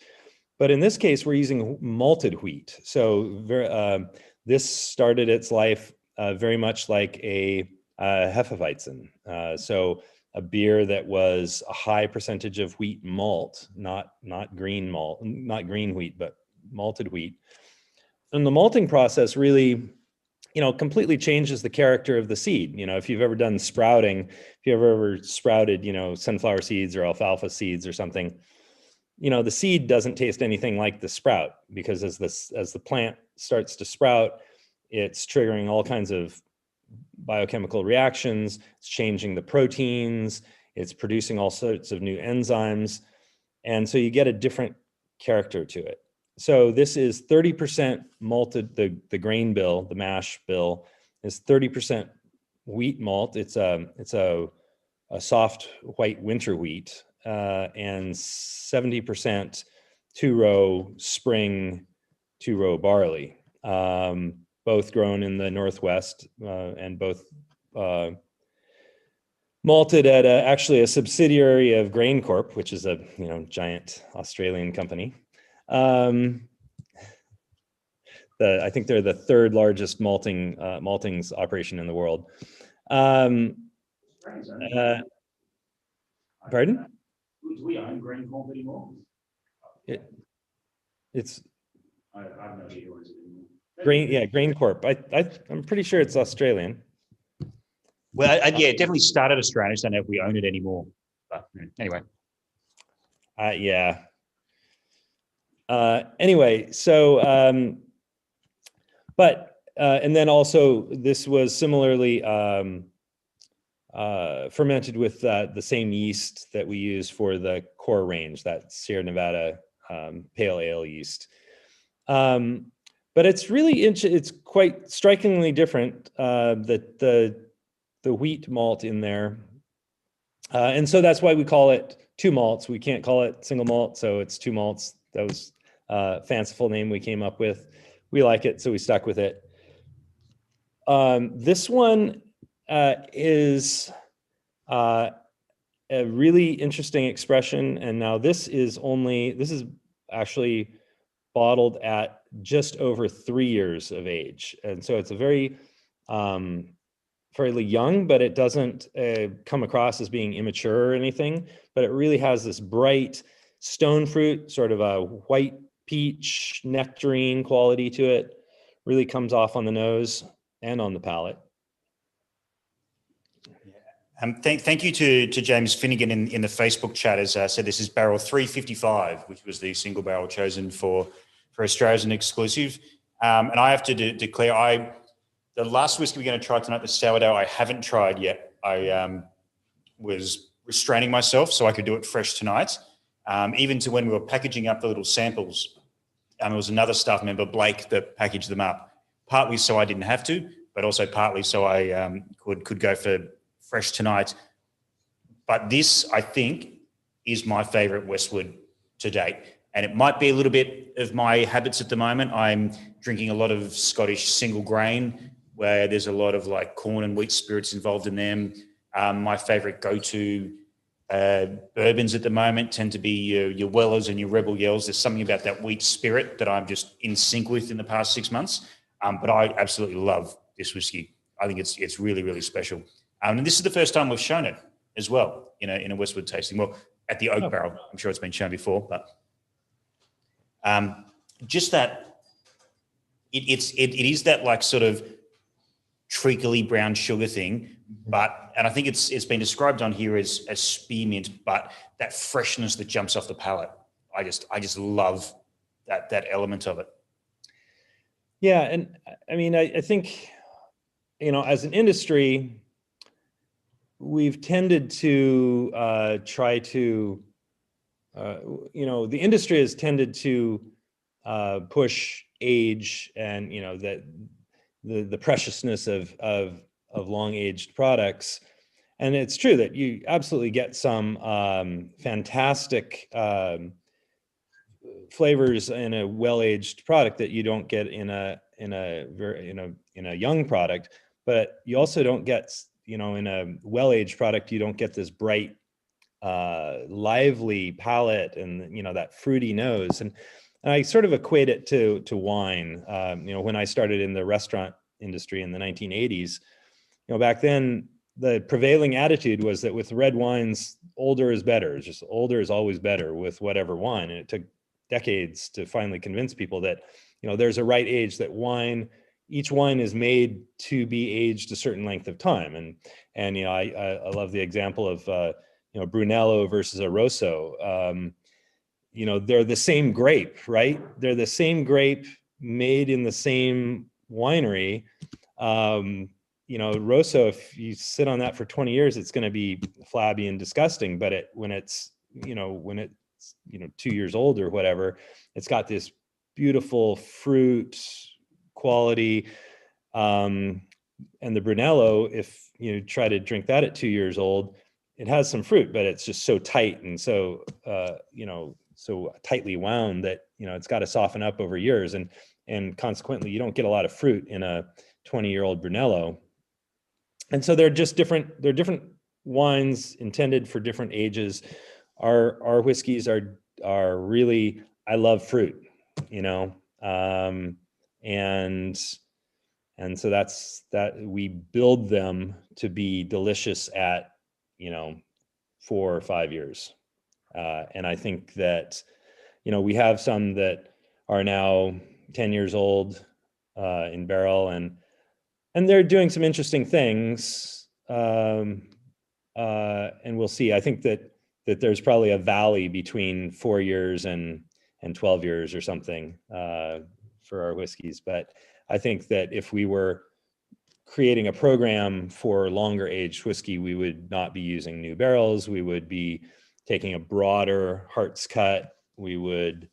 But in this case, we're using malted wheat. So this started its life very much like a Hefeweizen. So a beer that was a high percentage of wheat malt, not green malt, not green wheat, but malted wheat. And the malting process really, completely changes the character of the seed. If you've ever done sprouting, if you've ever sprouted, sunflower seeds or alfalfa seeds or something, the seed doesn't taste anything like the sprout, because as the plant starts to sprout, it's triggering all kinds of biochemical reactions. It's changing the proteins. It's producing all sorts of new enzymes. And so you get a different character to it. So this is 30% malted, the grain bill, the mash bill is 30% wheat malt. It's a soft white winter wheat, and 70% two-row spring, two-row barley, both grown in the Northwest, and both malted at actually a subsidiary of Grain Corp, which is a giant Australian company. I think they're the third largest maltings operation in the world. Pardon? Do we own Grain Corp anymore? It's I have no idea what it is Grain anymore. Grain Corp. I'm pretty sure it's Australian. Well, it definitely started Australian. I just don't know if we own it anymore. But anyway. Yeah. Anyway, so, and then also this was similarly fermented with the same yeast that we use for the core range, that Sierra Nevada pale ale yeast. But it's really, it's quite strikingly different, the wheat malt in there. And so that's why we call it 2 malts. We can't call it single malt, so it's 2 malts. That was a fanciful name we came up with. We like it, so we stuck with it. This one is a really interesting expression. And now this is actually bottled at just over 3 years of age. And so it's a very fairly young, but it doesn't come across as being immature or anything, but it really has this bright stone fruit, sort of a white peach nectarine quality to it. Really comes off on the nose and on the palate. Thank you to James Finnegan in the Facebook chat. As I said, this is barrel 355, which was the single barrel chosen for Australia as an exclusive. And I have to declare, the last whiskey we're going to try tonight, the sourdough, I haven't tried yet. I was restraining myself so I could do it fresh tonight. Even to when we were packaging up the little samples, there was another staff member, Blake, that packaged them up, partly so I didn't have to, but also partly so I could go for fresh tonight. But this, I think, is my favourite Westward to date. And it might be a little bit of my habits at the moment. I'm drinking a lot of Scottish single grain, where there's a lot of like corn and wheat spirits involved in them. My favourite go-to bourbons at the moment tend to be your Wellers and your Rebel Yells. There's something about that wheat spirit that I'm just in sync with in the past 6 months. But I absolutely love this whiskey. I think it's really, really special. And this is the first time we've shown it as well in a Westward tasting. Well, at the oak barrel, I'm sure it's been shown before, but just that it is that like sort of treacly brown sugar thing, and I think it's been described on here as spearmint, but that freshness that jumps off the palate, I just love that element of it. Yeah, and I mean, I think, as an industry, we've tended to try to, the industry has tended to push age and, that the preciousness of long-aged products. And it's true that you absolutely get some fantastic flavors in a well-aged product that you don't get in a young product, but you also don't get, in a well-aged product, you don't get this bright, lively palate and, that fruity nose. And I sort of equate it to wine. When I started in the restaurant industry in the 1980s, back then the prevailing attitude was that with red wines, older is better. It's just older is always better with whatever wine. And it took decades to finally convince people that, there's a right age that each wine is made to be aged a certain length of time. And I love the example of, Brunello versus a Rosso. They're the same grape, right? They're the same grape made in the same winery. Rosso, if you sit on that for 20 years, it's going to be flabby and disgusting. But when it's 2 years old or whatever, it's got this beautiful fruit quality. And the Brunello, if you try to drink that at 2 years old, it has some fruit, but it's just so tight and so so tightly wound that it's got to soften up over years, and consequently you don't get a lot of fruit in a 20-year-old Brunello. And so they're just different. They're different wines intended for different ages. Our whiskeys are really, I love fruit, and so that's that. We build them to be delicious at 4 or 5 years, and I think that we have some that are now 10 years old in barrel, and they're doing some interesting things, and we'll see. I think that there's probably a valley between 4 years and 12 years or something for our whiskeys. But I think that if we were creating a program for longer aged whiskey, we would not be using new barrels. We would be taking a broader heart's cut. We'd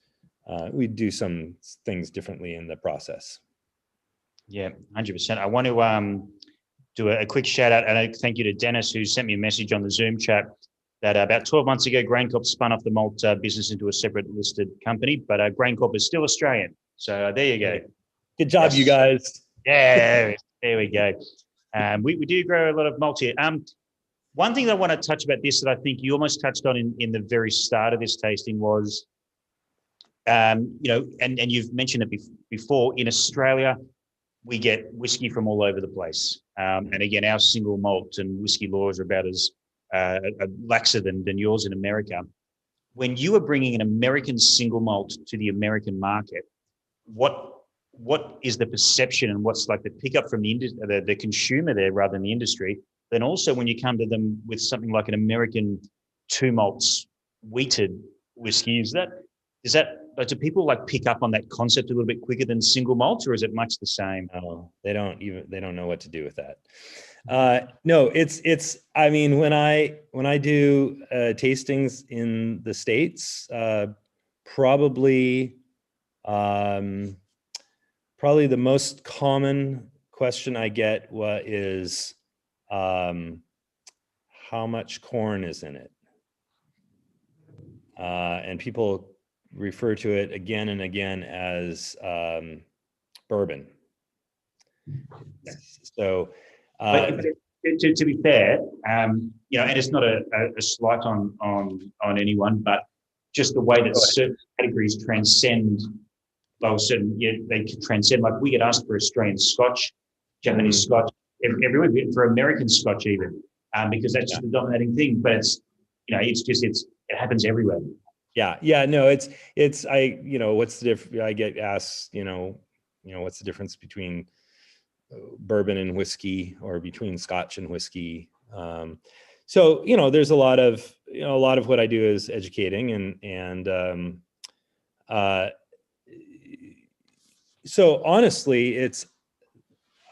do some things differently in the process. Yeah, 100%. I want to do a quick shout out and a thank you to Dennis, who sent me a message on the Zoom chat that about 12 months ago, GrainCorp spun off the malt business into a separate listed company, but GrainCorp is still Australian. So there you go. Good job, you guys. Yeah, there we go. We do grow a lot of malt here. One thing that I want to touch about this that I think you almost touched on in the very start of this tasting was and you've mentioned it before, in Australia, we get whiskey from all over the place. And again, our single malt and whiskey laws are about as laxer than yours in America. When you are bringing an American single malt to the American market, what is the perception and what's like the pickup from the consumer there rather than the industry? Then also when you come to them with something like an American two malts wheated whiskey, is that do people like pick up on that concept a little bit quicker than single malts, or is it much the same? No, they don't know what to do with that. No, it's, I mean, when I do tastings in the States, probably the most common question I get is how much corn is in it? And people refer to it again and again as bourbon. So, to be fair, and it's not a slight on anyone, but just the way that certain categories transcend, they can transcend. Like we get asked for Australian Scotch, Japanese Scotch, everyone for American Scotch even, because that's just the dominating thing. But it happens everywhere. Yeah, no, it's what's the difference? I get asked, what's the difference between bourbon and whiskey, or between Scotch and whiskey? So there's a lot of what I do is educating, and so honestly,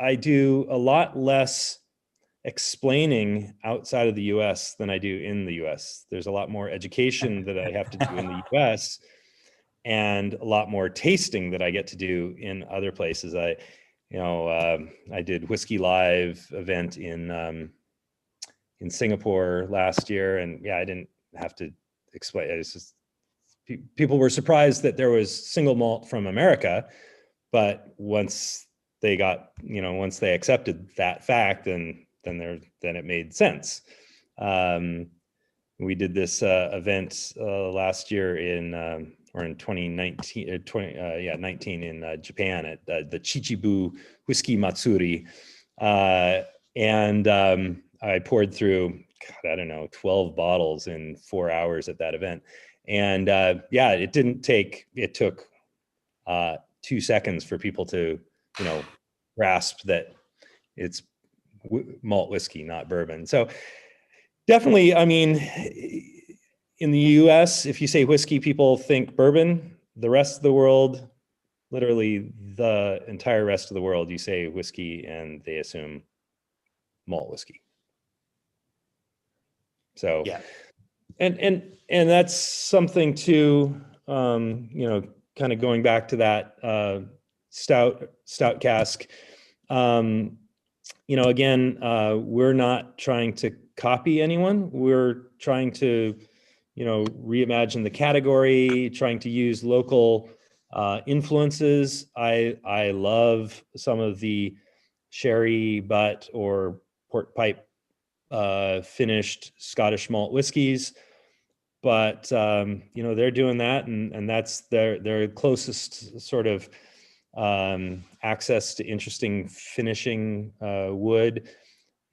I do a lot less explaining outside of the US than I do in the US. There's a lot more education that I have to do in the US, and a lot more tasting that I get to do in other places. I did Whiskey Live event in Singapore last year, and I didn't have to explain. It's just people were surprised that there was single malt from America, but once they accepted that fact, then it made sense. We did this event last year in 2019, 19 in Japan at the Chichibu Whiskey Matsuri, and I poured through 12 bottles in 4 hours at that event, and it took 2 seconds for people to grasp that it's malt whiskey, not bourbon. So definitely, I mean, in the US, if you say whiskey, people think bourbon. The rest of the world, literally the entire rest of the world, you say whiskey and they assume malt whiskey. So yeah, and that's something to kind of going back to that stout cask. Again, we're not trying to copy anyone. We're trying to, reimagine the category, trying to use local influences. I love some of the sherry butt or port pipe finished Scottish malt whiskies, but they're doing that, and that's their closest sort of access to interesting finishing wood.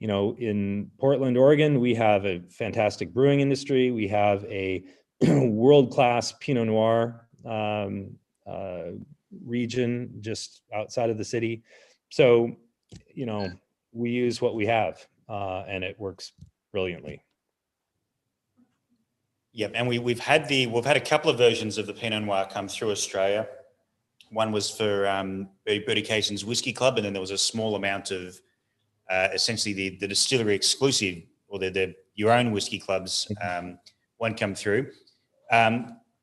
In Portland, Oregon, we have a fantastic brewing industry. We have a world-class Pinot Noir region just outside of the city. So, we use what we have, and it works brilliantly. Yep, and we've had a couple of versions of the Pinot Noir come through Australia. One was for Bertie Cason's Whiskey Club, and then there was a small amount of essentially the distillery exclusive, or your own whiskey clubs, one come through.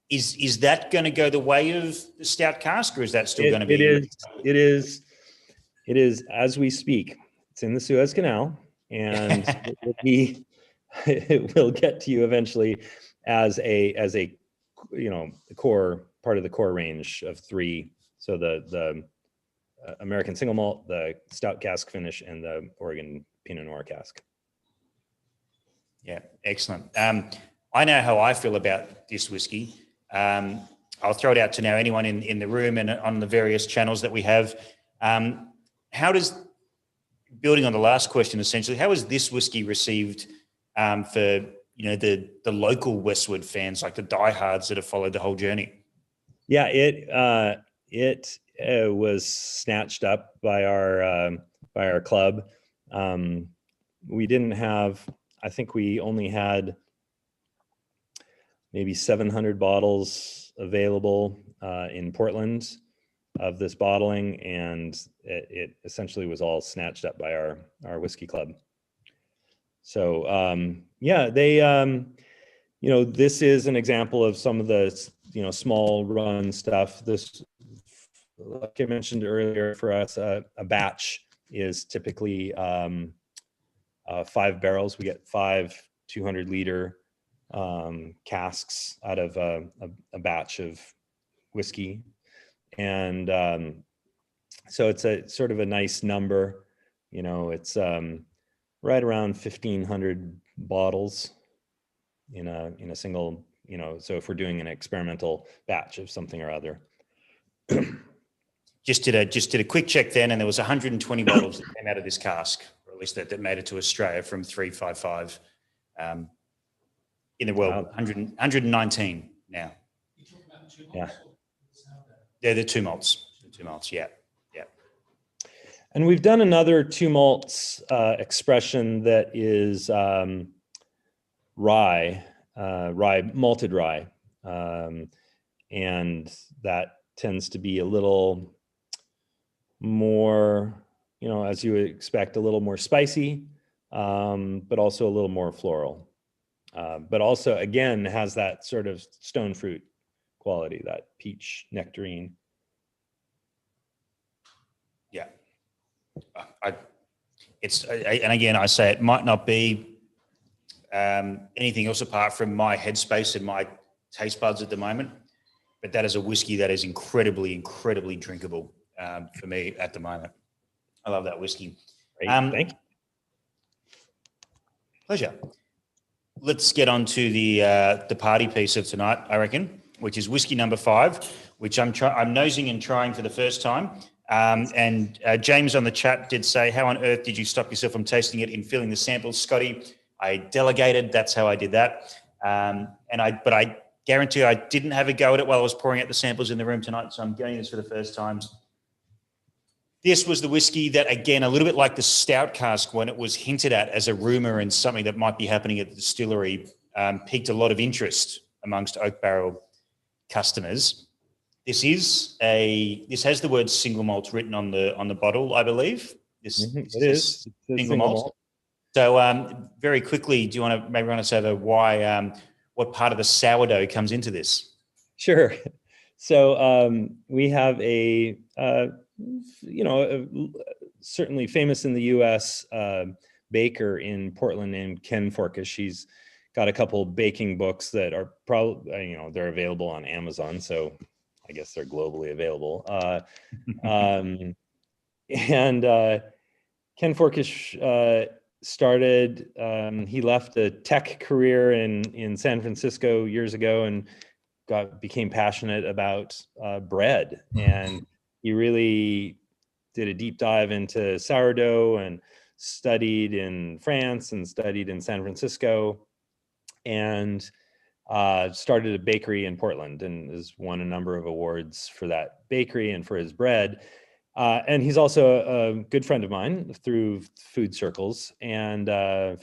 Is that going to go the way of the Stout Cask, or is that still going to be? It is as we speak. It's in the Suez Canal, and it will get to you eventually as a core part of the core range of 3. So the American Single Malt, the Stout Cask finish, and the Oregon Pinot Noir cask. Yeah, excellent. I know how I feel about this whiskey. I'll throw it out to now anyone in the room and on the various channels that we have. How does, building on the last question, essentially, how is this whiskey received for the local Westward fans, like the diehards that have followed the whole journey? Yeah, it was snatched up by our club. We didn't have, I think we only had maybe 700 bottles available in Portland of this bottling, and it essentially was all snatched up by our whiskey club. So yeah, they this is an example of some of the small run stuff. This, like I mentioned earlier, for us a batch is typically 5 barrels. We get 5 200-liter casks out of a batch of whiskey, and so it's a sort of a nice number. It's right around 1,500 bottles in a single. So if we're doing an experimental batch of something or other. Just did a quick check then, and there was 120 bottles that came out of this cask, or at least that made it to Australia from 355. In the world, Wow. 119 now. You're talking about the 2 Yeah. malts? They're the 2 malts. The 2 malts, yeah. And we've done another 2 malts expression that is rye, malted rye, and that tends to be a little more, as you would expect, a little more spicy, but also a little more floral. But also, again, has that sort of stone fruit quality, that peach nectarine. Yeah. And again, I say it might not be anything else apart from my headspace and my taste buds at the moment, but that is a whiskey that is incredibly, incredibly drinkable for me at the moment. I love that whiskey. Great. Thank you. Pleasure. Let's get on to the party piece of tonight, I reckon, which is whiskey number 5, which I'm nosing and trying for the first time. And James on the chat did say, how on earth did you stop yourself from tasting it in filling the samples, Scotty? I delegated. That's how I did that. But I guarantee I didn't have a go at it while I was pouring out the samples in the room tonight. So I'm getting this for the first time. This was the whiskey that, again, a little bit like the Stout Cask, when it was hinted at as a rumour and something that might be happening at the distillery, piqued a lot of interest amongst oak barrel customers. This has the word single malt written on the bottle, I believe. This It is single malt. So very quickly, do you want to maybe run us over why, what part of the sourdough comes into this? Sure. So we have a certainly famous in the U.S. Baker in Portland named Ken Forkish. He's got a couple baking books that are probably, they're available on Amazon. So I guess they're globally available. And Ken Forkish started, he left a tech career in San Francisco years ago and became passionate about bread. And he really did a deep dive into sourdough and studied in France and studied in San Francisco, and started a bakery in Portland and has won a number of awards for that bakery and for his bread. And he's also a good friend of mine through food circles and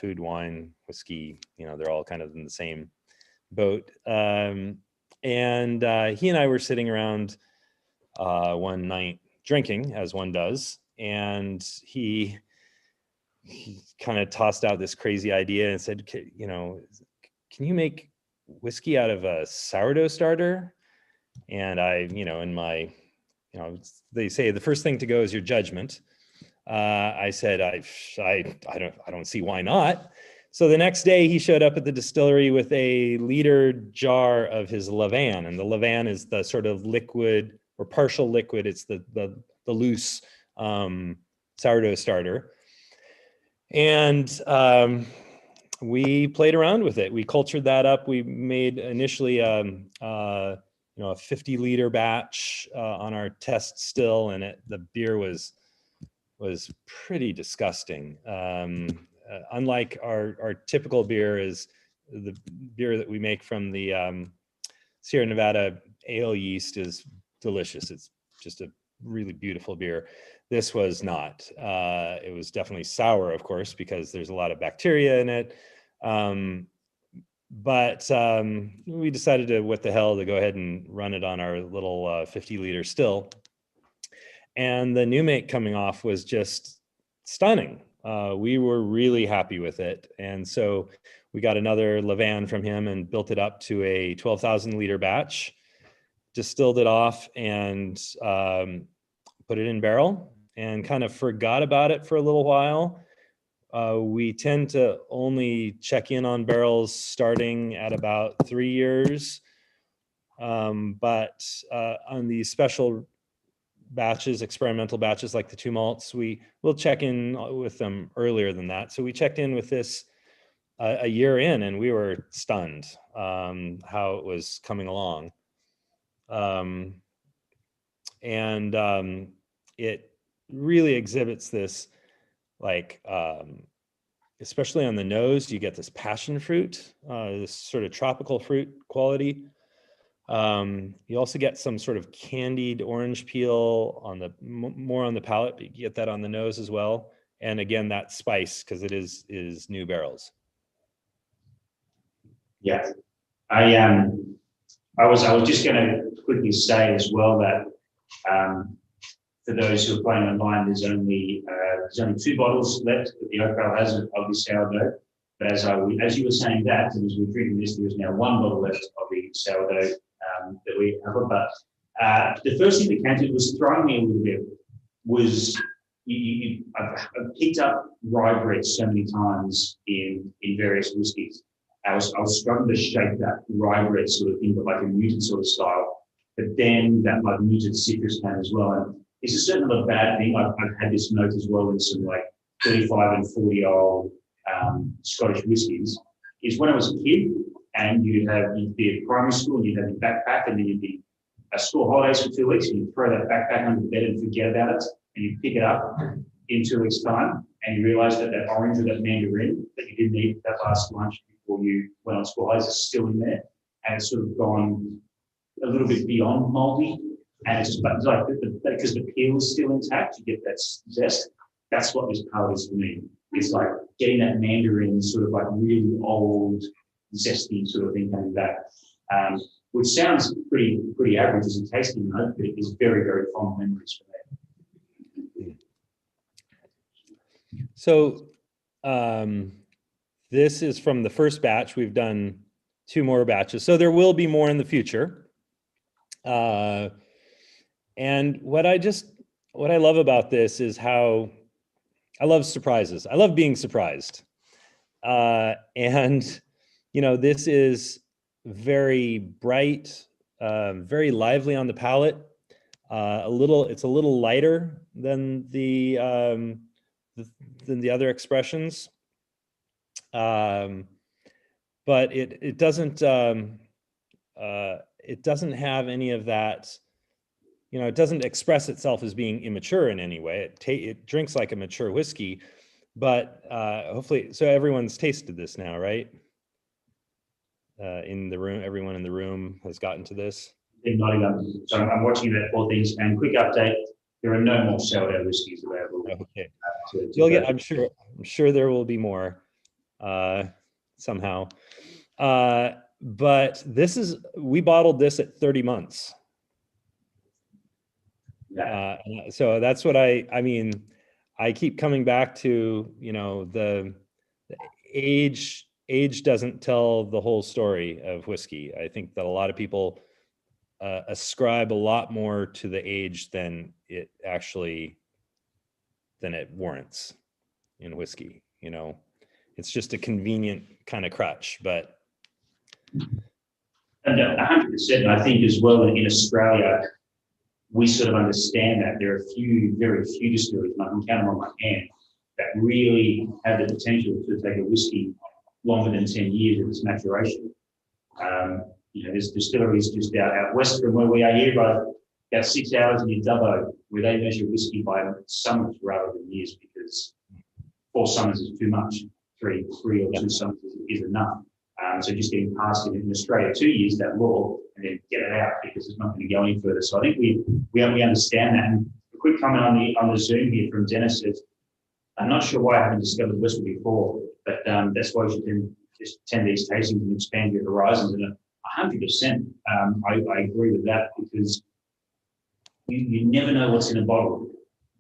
food, wine, whiskey, they're all kind of in the same boat. And he and I were sitting around one night drinking, as one does, and he kind of tossed out this crazy idea and said, can you make whiskey out of a sourdough starter? And I, in my, they say the first thing to go is your judgment. I said, I don't see why not. So the next day he showed up at the distillery with a liter jar of his levain, and the levain is the sort of liquid or partial liquid. It's the loose sourdough starter. And we played around with it. We cultured that up. We made initially, a 50-liter batch on our test still, and the beer was pretty disgusting. Unlike our typical beer, is the beer that we make from the Sierra Nevada ale yeast is delicious. It's just a really beautiful beer. This was not. It was definitely sour, of course, because there's a lot of bacteria in it. But we decided to, what the hell, to go ahead and run it on our little 50-liter still. And the new make coming off was just stunning. We were really happy with it. And so we got another Levan from him and built it up to a 12,000-liter batch, distilled it off, and put it in barrel, and kind of forgot about it for a little while. We tend to only check in on barrels starting at about 3 years. But on these special batches, experimental batches like the 2 malts, we'll check in with them earlier than that. So we checked in with this a year in, and we were stunned how it was coming along. It really exhibits this, like, especially on the nose, you get this passion fruit, this sort of tropical fruit quality. You also get some sort of candied orange peel on the more on the palate, but you get that on the nose as well. And again, that spice, because it is new barrels. Yeah, I was just going to quickly say as well that for those who are playing online, there's only 2 bottles left that the Oak Ale has of the sourdough. But as you were saying that, and as we're drinking this, there is now 1 bottle left of the sourdough that we have. But the first thing that came to it was throwing me a little bit was I've picked up rye bread so many times in various whiskies. I was struggling to shape that rye bread sort of thing, but like a muted sort of style. But then that like muted citrus came as well. And it's a certain of a bad thing. I've had this note as well in some like 35 and 40-year-old Scottish whiskies, is when I was a kid and you'd be at primary school and you'd have your backpack, and then you'd be at school holidays for 2 weeks, and you'd throw that backpack under the bed and forget about it, and you'd pick it up in 2 weeks' time, and you realise that orange or that mandarin that you didn't eat that last lunch before you went on school holidays is still in there, and it's sort of gone a little bit beyond mouldy, and it's like because the peel is still intact, you get that zest. That's what this palate is for me. It's like getting that mandarin sort of like really old, zesty sort of thing coming back, which sounds pretty average as a tasting note, but it is very, very fond memories for me. So this is from the first batch. We've done 2 more batches, so there will be more in the future. And what I love about this is how I love surprises. I love being surprised. And, this is very bright, very lively on the palate. It's a little lighter than the other expressions. But it doesn't have any of that. It doesn't express itself as being immature in any way. It drinks like a mature whiskey, but hopefully, so everyone's tasted this now, right? In the room, everyone in the room has gotten to this. So I'm watching that 4 things. And quick update: there are no more sourdough whiskies available. Okay, you'll get. I'm sure there will be more somehow. But we bottled this at 30 months. So that's what I keep coming back to, the age doesn't tell the whole story of whiskey. I think that a lot of people ascribe a lot more to the age than it warrants in whiskey. It's just a convenient kind of crutch, but. And 100%, I think as well in Australia, we sort of understand that there are very few distilleries, and I can count them on my hand, that really have the potential to take a whiskey longer than 10 years of its maturation. there's distilleries just out west from where we are here, about 6 hours near Dubbo, where they measure whiskey by summers rather than years, because 4 summers is too much. Three or 2 summers is enough. So just getting past it in Australia 2 years, that law, and then get it out, because it's not going to go any further. So I think we understand that. And a quick comment on the Zoom here from Dennis says, I'm not sure why I haven't discovered Westward before, but that's why you should just attend these tastings and expand your horizons. And 100%, I agree with that, because you never know what's in a bottle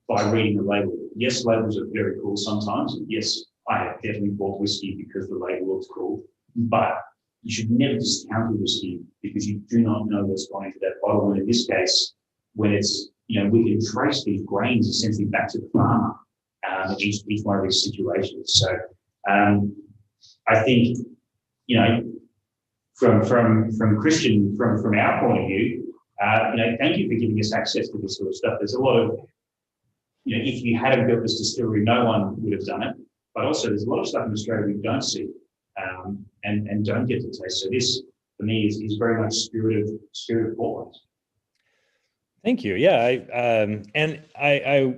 by reading the label. Yes, labels are very cool sometimes. Yes, I have definitely bought whiskey because the label looks cool, but you should never discount the whiskey, because you do not know what's going into that bottle. And in this case, when it's, we can trace these grains essentially back to the farmer in each one of these situations. So I think, from Christian, from our point of view, thank you for giving us access to this sort of stuff. There's a lot of, if you hadn't built this distillery, no one would have done it. But also, there's a lot of stuff in Australia we don't see and don't get to taste. So this, for me, is very much spirit of Portland. Thank you. Yeah, I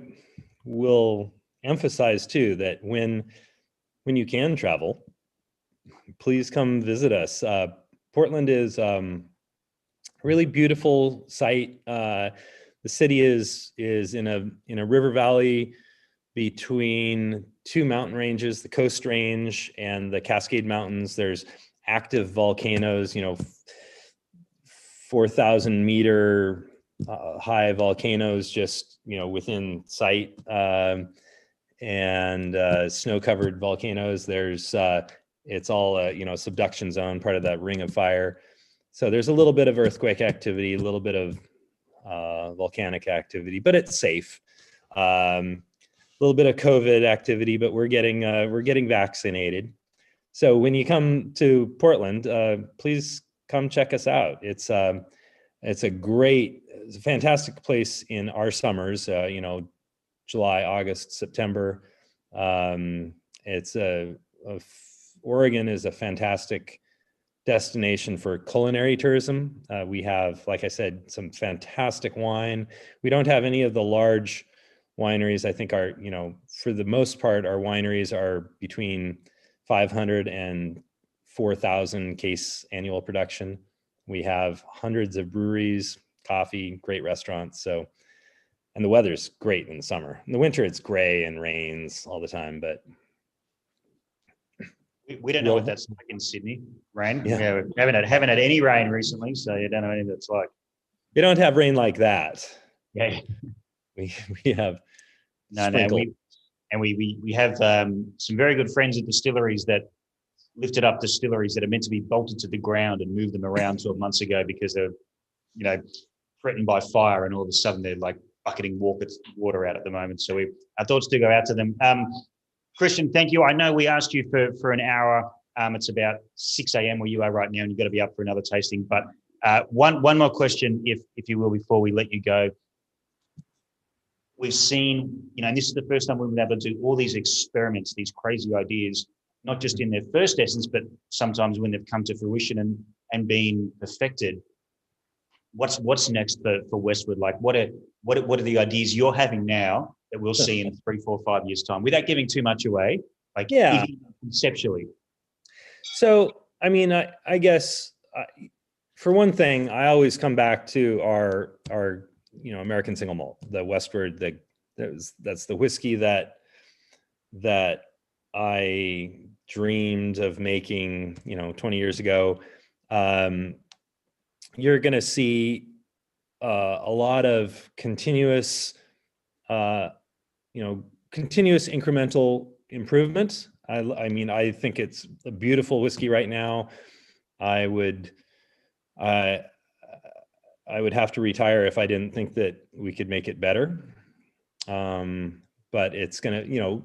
will emphasize too that when you can travel, please come visit us. Portland is a really beautiful site. The city is in a river valley between 2 mountain ranges, the Coast Range and the Cascade Mountains. There's active volcanoes, 4,000 meter high volcanoes just, within sight, and snow-covered volcanoes. There's, it's all, subduction zone, part of that ring of fire. So there's a little bit of earthquake activity, a little bit of volcanic activity, but it's safe. A little bit of COVID activity, but we're getting vaccinated. So when you come to Portland, please come check us out. It's a fantastic place in our summers. July, August, September. Oregon is a fantastic destination for culinary tourism. We have, like I said, some fantastic wine. We don't have any of the large wineries. I think for the most part, our wineries are between 500 and 4,000 case annual production. We have hundreds of breweries, coffee, great restaurants. And the weather's great in the summer. In the winter, it's gray and rains all the time, but we don't know what that's like in Sydney. Rain. Yeah. We haven't had any rain recently, so you don't know anything that's like. We don't have rain like that. Yeah. We have we have some very good friends at distilleries that lifted up distilleries that are meant to be bolted to the ground and moved them around 12 months ago because they're, threatened by fire, and all of a sudden they're like bucketing water out at the moment. So our thoughts do go out to them. Christian, thank you. I know we asked you for an hour. It's about 6 a.m. where you are right now, and you've got to be up for another tasting. But one more question, if you will, before we let you go. We've seen, and this is the first time we've been able to do all these experiments, these crazy ideas, not just in their first essence, but sometimes when they've come to fruition and been perfected. What's next for Westward? Like, what are the ideas you're having now that we'll see in 3, 4, 5 years' time, without giving too much away? Like, yeah, conceptually. So, I mean, I guess for one thing, I always come back to our American Single Malt, the Westward. That's the whiskey that I dreamed of making, 20 years ago. You're going to see a lot of continuous incremental improvement. I mean, I think it's a beautiful whiskey right now. I would have to retire if I didn't think that we could make it better. But it's going to,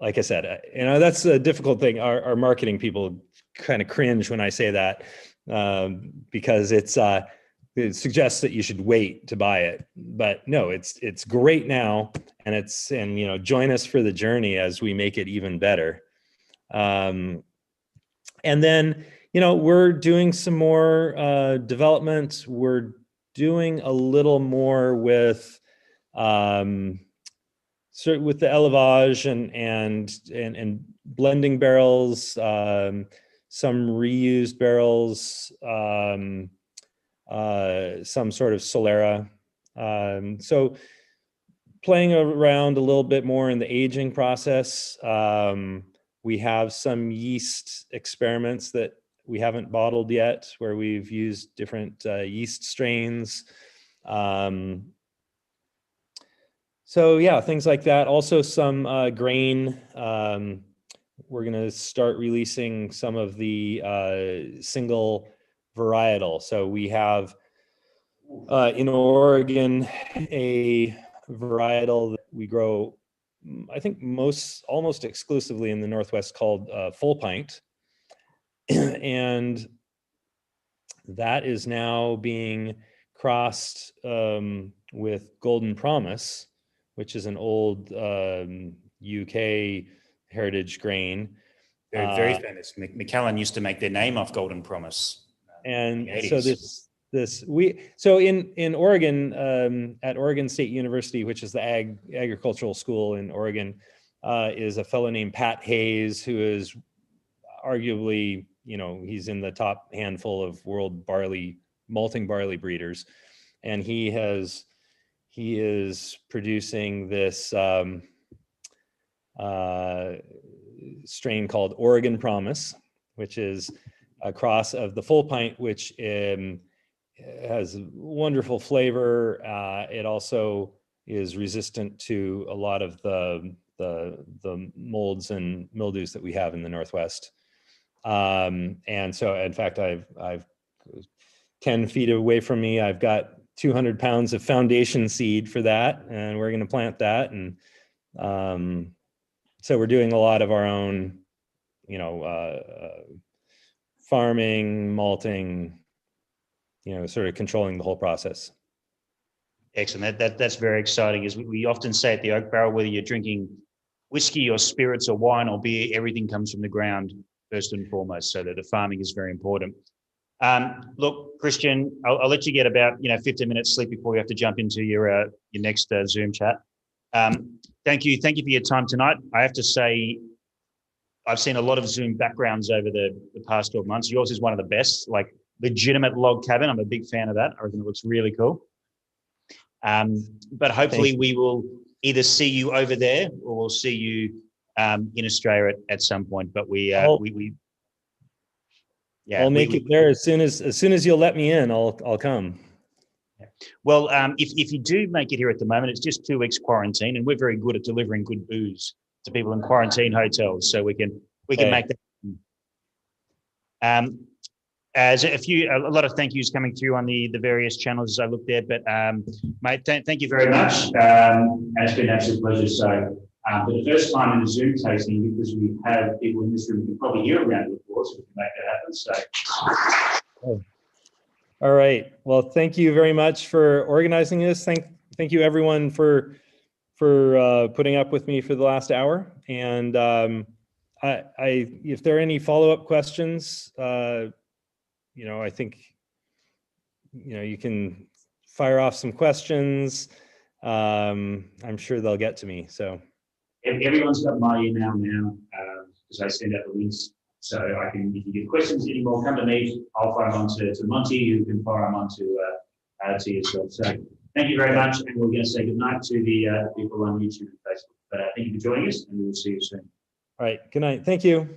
like I said, that's a difficult thing. Our marketing people kind of cringe when I say that, because it suggests that you should wait to buy it. But no, it's great now, and join us for the journey as we make it even better. And then, we're doing some more development. We're doing a little more with with the élevage and blending barrels, some reused barrels, some sort of Solera. So playing around a little bit more in the aging process. We have some yeast experiments that we haven't bottled yet, where we've used different yeast strains. So yeah, things like that. Also some grain. We're gonna start releasing some of the single varietal. So we have in Oregon a varietal that we grow, I think almost exclusively in the Northwest, called Full Pint. And that is now being crossed with Golden Promise, which is an old UK heritage grain. Very famous. Macallan used to make their name off Golden Promise. And so in Oregon, at Oregon State University, which is the agricultural school in Oregon, is a fellow named Pat Hayes, who is arguably, he's in the top handful of world malting barley breeders. And he is producing this strain called Oregon Promise, which is a cross of the Full Pint, which has wonderful flavor. It also is resistant to a lot of the molds and mildews that we have in the Northwest. And so, in fact, I've 10 feet away from me, I've got 200 pounds of foundation seed for that, and we're going to plant that. And so we're doing a lot of our own, farming, malting, sort of controlling the whole process. Excellent. That's very exciting. As we often say at the Oak Barrel, whether you're drinking whiskey or spirits or wine or beer, everything comes from the ground first and foremost. So that the farming is very important. Look, Christian, I'll let you get about 15 minutes sleep before you have to jump into your next Zoom chat. Thank you for your time tonight. I have to say, I've seen a lot of Zoom backgrounds over the past 12 months. Yours is one of the best, like legitimate log cabin. I'm a big fan of that. I reckon it looks really cool. But hopefully we will either see you over there or we'll see you in Australia at some point. But I'll make it there as soon as you'll let me in. I'll come. Well, if you do make it here at the moment, it's just 2 weeks quarantine, and we're very good at delivering good booze to people in quarantine hotels, so we can make that. As a lot of thank yous coming through on the various channels as I look there, but mate, thank you very much. It's been an absolute pleasure. So for the first time in the Zoom tasting, because we have people in this room, you can probably hear a round of applause if we can make that happen. So. All right. Well, thank you very much for organizing this. Thank you everyone for putting up with me for the last hour. And if there are any follow-up questions, I think you can fire off some questions. I'm sure they'll get to me. So everyone's got my email now because I send out the links. So I can, if you get questions anymore, come to me. I'll fire them on to Monty, who can fire them on to yourself. So thank you very much, and we're going to say good night to the people on YouTube and Facebook. But thank you for joining us, and we'll see you soon. All right. Good night. Thank you.